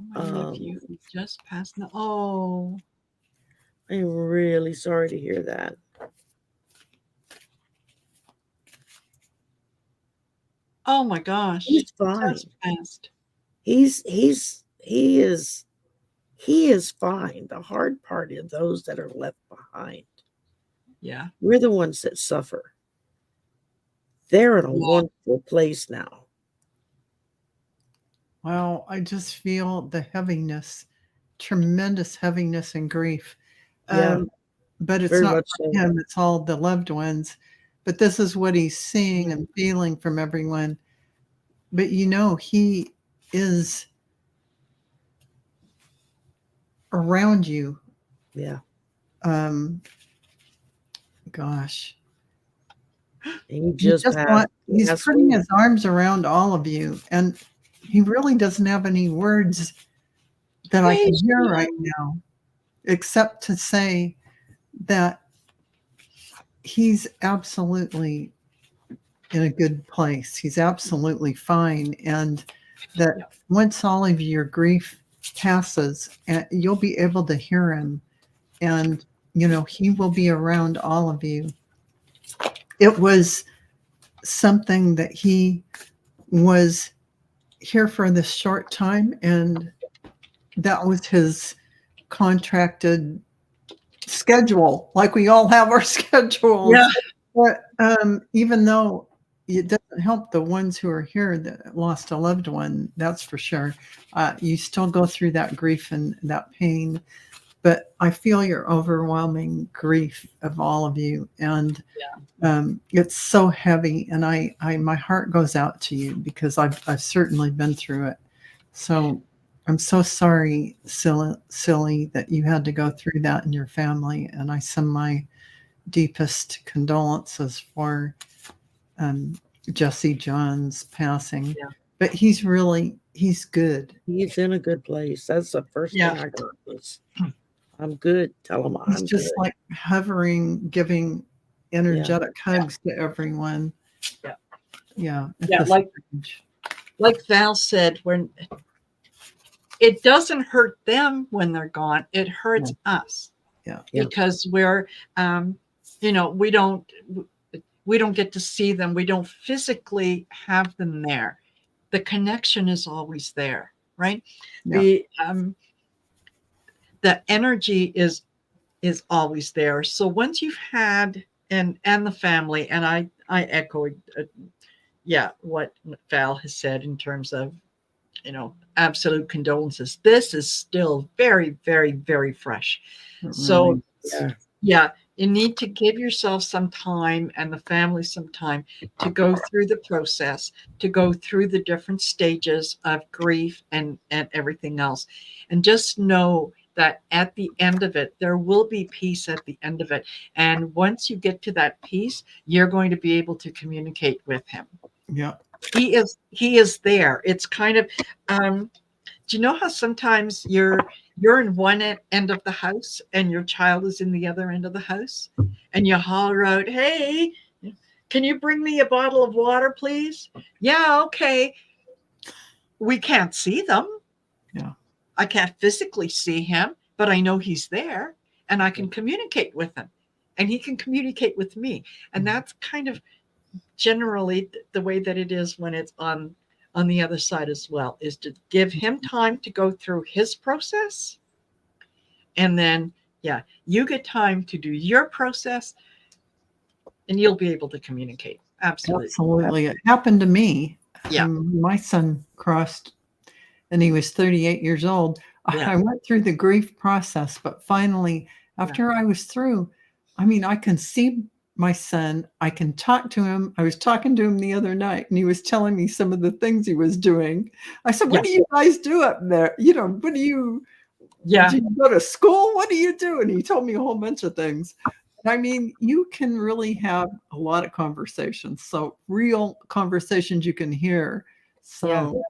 My nephew just passed. Oh, I'm really sorry to hear that. oh my gosh. He's fine. Just passed. He is fine. The hard part is those that are left behind. Yeah. We're the ones that suffer. They're in a wonderful place now. Well, I just feel the heaviness, tremendous heaviness and grief. Yeah, but it's very not much for so. him, it's all the loved ones. But this is what he's seeing and feeling from everyone. But he is around you. Yeah. Gosh. He's putting his arms around all of you, and he really doesn't have any words that I can hear right now, except to say that he's absolutely in a good place. He's absolutely fine. And that once all of your grief passes, you'll be able to hear him. And, he will be around all of you. It was something that he was here for this short time, and that was his contracted schedule, like we all have our schedules. Yeah. But even though it doesn't help the ones who are here that lost a loved one, that's for sure. You still go through that grief and that pain. But I feel your overwhelming grief of all of you, and it's so heavy. And my heart goes out to you, because I've certainly been through it. So I'm so sorry, silly, that you had to go through that in your family. And I send my deepest condolences for Jesse John's passing. Yeah. But he's good. He's in a good place. That's the first thing I got was, I'm good. Tell him He's I'm just good. like hovering, giving energetic hugs to everyone. Yeah. Yeah. Yeah. Like Val said, when it doesn't hurt them when they're gone, it hurts us. Yeah. Because we're, we don't get to see them. We don't physically have them there. The connection is always there, right? Yeah. The energy is always there. So once you've had and the family, and I echoed, what Val has said in terms of, absolute condolences. This is still very, very, very fresh. So You need to give yourself some time and the family some time to go through the process, to go through the different stages of grief and everything else. And just know that at the end of it, there will be peace at the end of it. And once you get to that peace, you're going to be able to communicate with him. Yeah. He is there. It's kind of, do you know how sometimes you're in one end of the house and your child is in the other end of the house, and you holler out, "Hey, can you bring me a bottle of water, please?" Yeah, okay. We can't see them. Yeah. I can't physically see him, but I know he's there, and I can communicate with him, and he can communicate with me. And that's kind of generally the way that it is when it's on the other side as well, is to give him time to go through his process, and then you get time to do your process, and you'll be able to communicate. Absolutely. It happened to me. Yeah. My son crossed and he was 38 years old. Yeah. I went through the grief process, but finally, after I was through, I mean, I can see my son. I can talk to him. I was talking to him the other night, and he was telling me some of the things he was doing. I said, "What do you guys do up there? You know, what do you, do you go to school? What do you do?" And he told me a whole bunch of things. I mean, you can really have a lot of conversations. So real conversations you can hear. So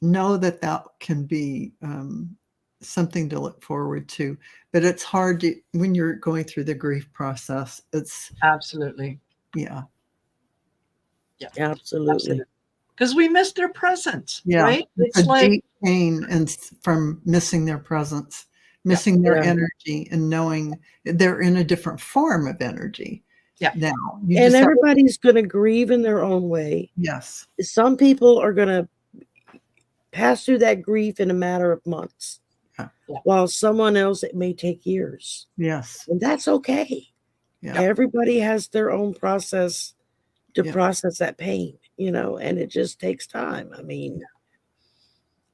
know that can be something to look forward to, but it's hard when you're going through the grief process. It's absolutely. Absolutely. Because we miss their presence, right? It's like deep pain and from missing their presence, missing their energy, and knowing they're in a different form of energy. Now, and everybody's going to grieve in their own way. Yes. Some people are going to pass through that grief in a matter of months, while someone else, it may take years. Yes. And that's okay. Everybody has their own process to process that pain, and it just takes time. I mean,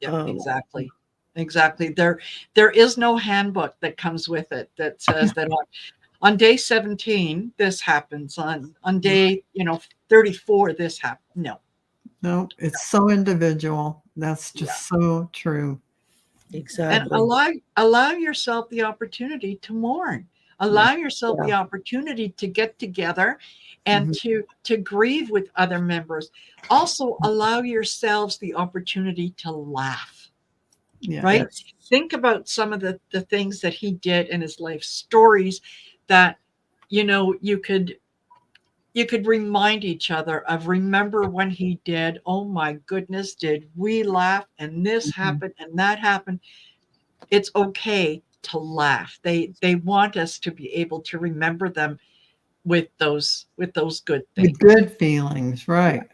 exactly. There is no handbook that comes with it that says that on day 17 this happens, on day 34 this happens. No, it's so individual. That's just so true. Exactly. And allow yourself the opportunity to mourn. Allow yourself the opportunity to get together and to grieve with other members. Also, allow yourselves the opportunity to laugh. Right? Think about some of the things that he did in his life, stories that you could remind each other of. Remember when he did, oh my goodness, did we laugh, and this happened and that happened. It's okay to laugh. They want us to be able to remember them with those good things. With good feelings, right.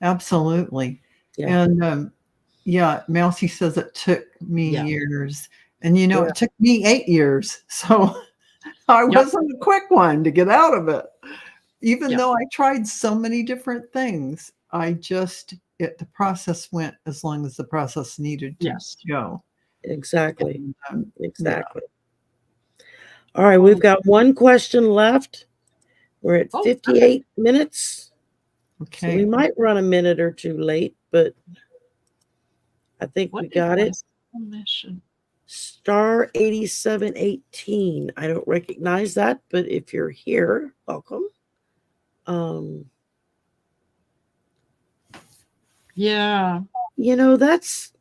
Absolutely. And Mousy says it took me years. And it took me 8 years. So I wasn't a quick one to get out of it. Even though I tried so many different things, the process went as long as the process needed to go. Exactly. Exactly. All right, we've got one question left. We're at 58 minutes. Okay. So we might run a minute or two late, but I think we got it. Star 8718. I don't recognize that, but if you're here, welcome. That's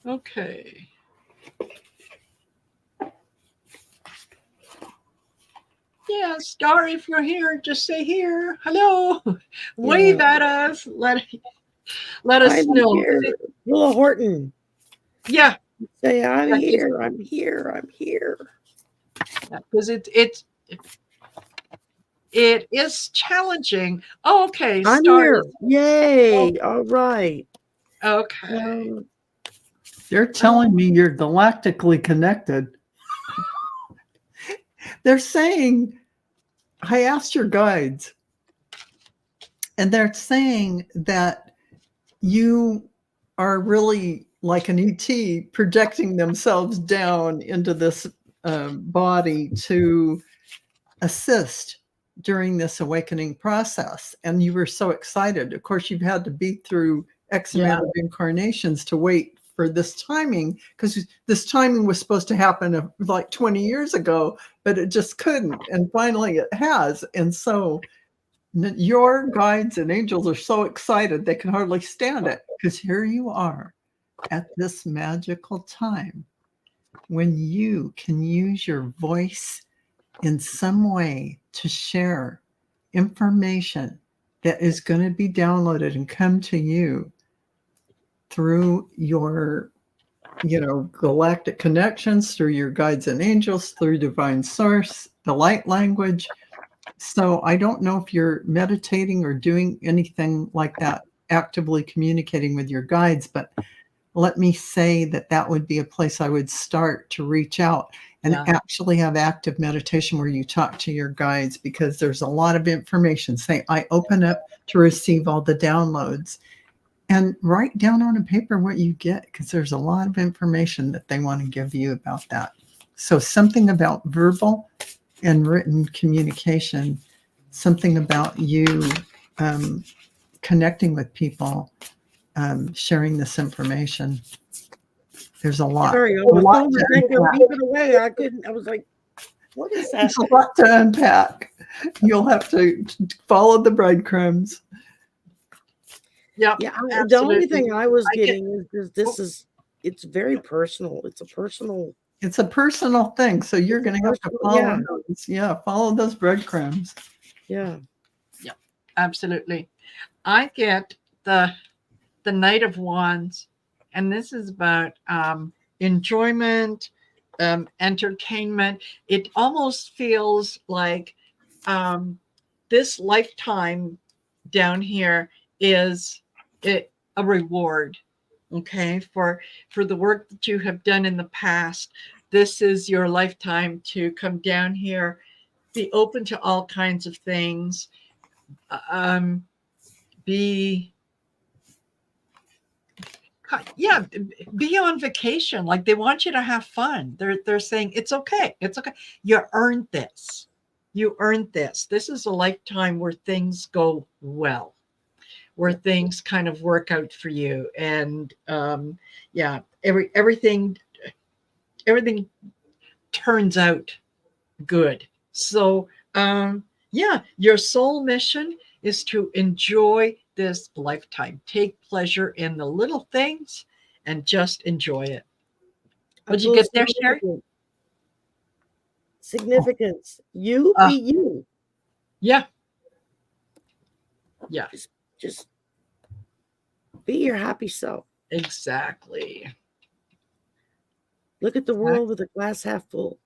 okay. Yeah, Star, if you're here, just say here. Hello. Wave at us. Let us know. Willa Horton. Yeah. Say, I'm here. I'm here. I'm here. Because it is challenging. Oh, okay. I'm here. Yay. All right. Okay. They're telling me you're galactically connected. They're saying, I asked your guides, and they're saying that you are really like an ET projecting themselves down into this body to assist during this awakening process. And you were so excited. Of course, you've had to beat through X amount of incarnations to wait for this timing, because this timing was supposed to happen like 20 years ago, but it just couldn't. And finally it has. And so your guides and angels are so excited they can hardly stand it, because here you are at this magical time when you can use your voice in some way to share information that is going to be downloaded and come to you through your, galactic connections, through your guides and angels, through divine source, the light language. So I don't know if you're meditating or doing anything like that, actively communicating with your guides, but let me say that would be a place I would start to reach out and actually have active meditation where you talk to your guides, because there's a lot of information. Say, I open up to receive all the downloads, and write down on a paper what you get, because there's a lot of information that they want to give you about that. So something about verbal and written communication, something about you connecting with people, sharing this information. There's a lot. Sorry, on the phone, beep it away. I was like, what is that? There's a lot to unpack. You'll have to follow the breadcrumbs. Yeah. The only thing I was getting is it's very personal. It's a personal thing. So you're going to have to follow those. Yeah, follow those breadcrumbs. Yeah. Yeah, absolutely. I get the Knight of Wands, and this is about enjoyment, entertainment. It almost feels like this lifetime down here is a reward, okay, for the work that you have done in the past. This is your lifetime to come down here, be open to all kinds of things, be on vacation. Like, they want you to have fun. They're saying it's okay. You earned this. This is a lifetime where things go well, where things kind of work out for you. And everything turns out good. So your soul mission is to enjoy this lifetime. Take pleasure in the little things and just enjoy it. Would you get there, Shari? Significance. You be you. Yeah. Just be your happy self. Exactly. Look at the world with a glass half full.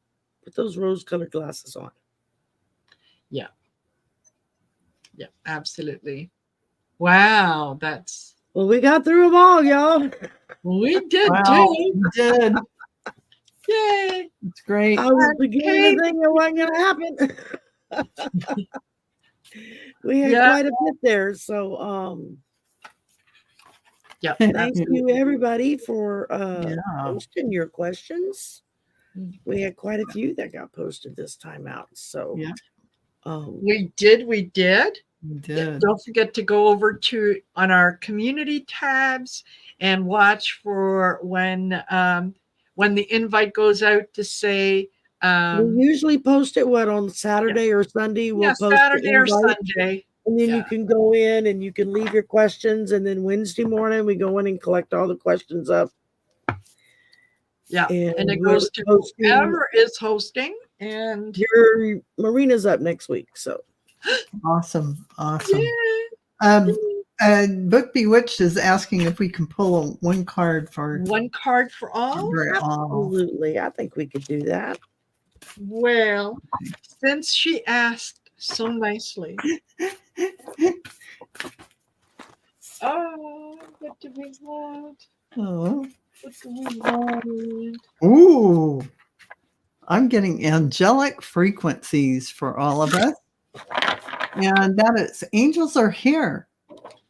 Put those rose-colored glasses on. Yeah, absolutely. Wow, well, we got through them all, y'all. We did. We did. Yay! It's great. I was beginning to think it wasn't going to happen. We had quite a bit there. So, thank you, everybody, for posting your questions. We had quite a few that got posted this time out. So, we did. Don't forget to go over on our community tabs and watch for when the invite goes out to say. We usually post it on Saturday or Sunday. We'll post Saturday or Sunday. And then you can go in and you can leave your questions. And then Wednesday morning, we go in and collect all the questions up. Yeah. And it goes to whoever is hosting. And your Marina's up next week. So awesome. And Book Bewitched is asking if we can pull one card for all. Absolutely. I think we could do that. Well, since she asked so nicely. What do we want? Oh. What do we want? Ooh. I'm getting angelic frequencies for all of us. And that is, angels are here.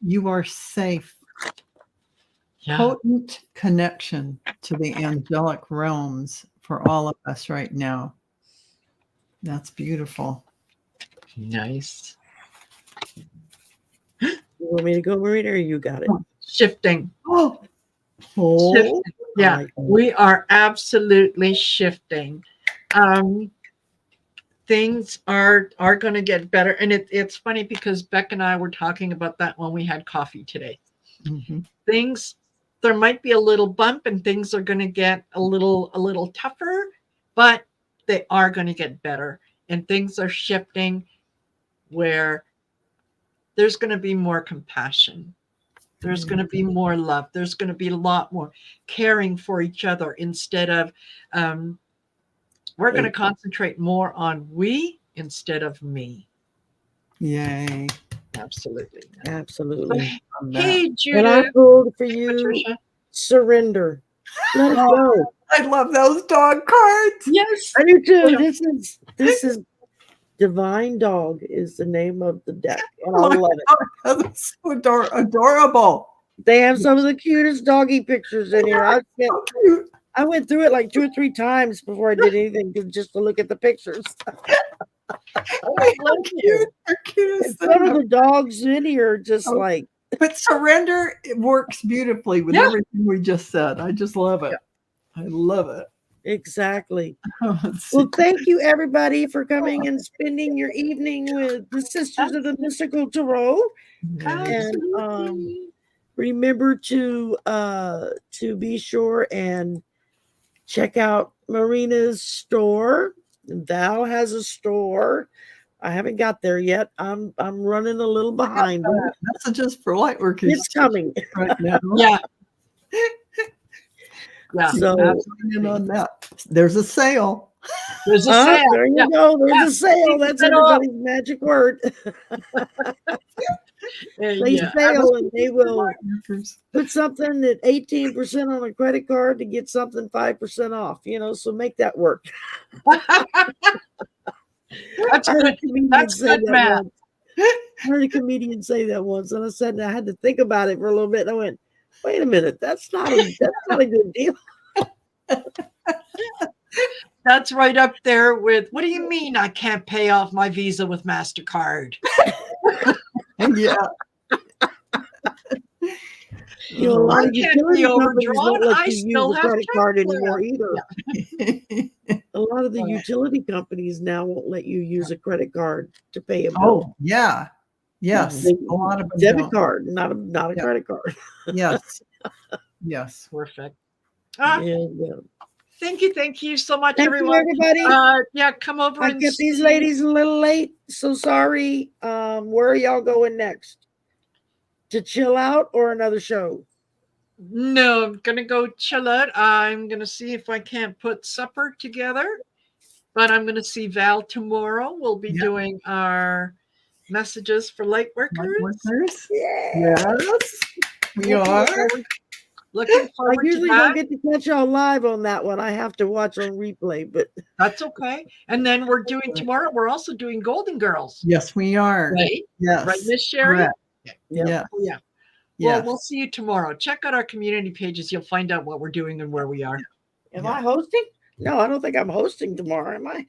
You are safe. potent connection to the angelic realms for all of us right now. That's beautiful. Nice. You want me to go, Marina, or you got it? Shifting. Oh, Shifting. Yeah, like that. we are absolutely shifting. Things are going to get better, and it's funny because Beck and I were talking about that when we had coffee today. Things, there might be a little bump, and things are going to get a little tougher, but they are going to get better, and things are shifting where there's going to be more compassion. There's going to be more love. There's going to be a lot more caring for each other instead of, we're going to concentrate more on we instead of me. Yay. Absolutely. Absolutely. Hey, And I Judith. pulled for you, Patricia. surrender. Let it go. I love those dog cards. Yes. I do too. This is Divine Dog is the name of the deck, and I love it. That's so adorable. They have some of the cutest doggy pictures in here. So cute. I went through it like 2 or 3 times before I did anything just to look at the pictures. Love you. They're cute as And some of thing. the dogs in here are just like, But surrender, it works beautifully with everything we just said. I just love it. I love it. exactly. Let's Well, see. thank you everybody for coming and spending your evening with the Sisters of the Mystical Tarot. And remember to be sure and check out Marina's store. Val has a store. I haven't got there yet. I'm running a little behind. Messages for Lightworkers. It's coming right now. Yeah. Yeah. So In on that. There's a sale. There's a sale. there you go. There's a sale. That's everybody's magic word. They sale and they will put something at 18% on a credit card to get something 5% off. So make that work. That's good. That's good math. I heard a comedian say that once, and I said I had to think about it for a little bit. And I went, "Wait a minute, that's not a good deal." That's right up there with, what do you mean I can't pay off my Visa with MasterCard? Yeah. A lot of utility companies won't let I you use still a have credit card check anymore clear. either. A lot of the utility companies now won't let you use a credit card to pay a bill. Oh, yeah. Yes. A lot of them debit don't. card, not a credit card. Yes. Yes. Perfect. Thank you so much, Thank everyone. you, everybody. Come over. I kept these ladies a little late, so sorry. Where are y'all going next? To chill out or another show? No, I'm gonna go chill out. I'm gonna see if I can't put supper together, but I'm gonna see Val tomorrow. We'll be doing our messages for Lightworkers. Yes, we are. Looking forward I usually to that. don't get to catch y'all live on that one. I have to watch on replay, but that's okay. And then we're doing tomorrow. We're also doing Golden Girls. Yes, we are. Right? Yes. Right, Miss Shari? Correct. Yeah. Yeah. Well, we'll see you tomorrow. Check out our community pages. You'll find out what we're doing and where we are. Am I hosting? No, I don't think I'm hosting tomorrow, am I?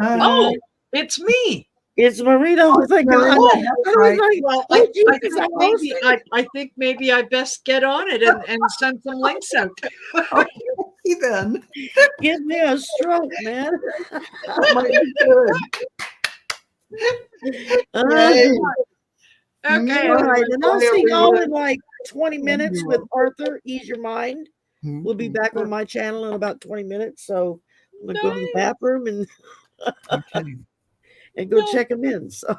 Oh, it's me. It's Marina. Oh, thank God. Well, I think maybe I best get on it and send some links out. Okay, then. Give me a stroke, man. That might be good. Okay. All right. And I'll see y'all in like 20 minutes with Arthur. Ease your mind. We'll be back on my channel in about 20 minutes. So I'm going to go to the bathroom and go check them in. So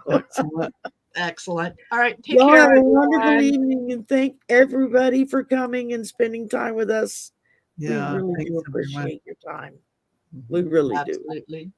excellent. All right. Take care. Have a wonderful evening and thank everybody for coming and spending time with us. Yeah, we really do appreciate your time. We really do. Absolutely.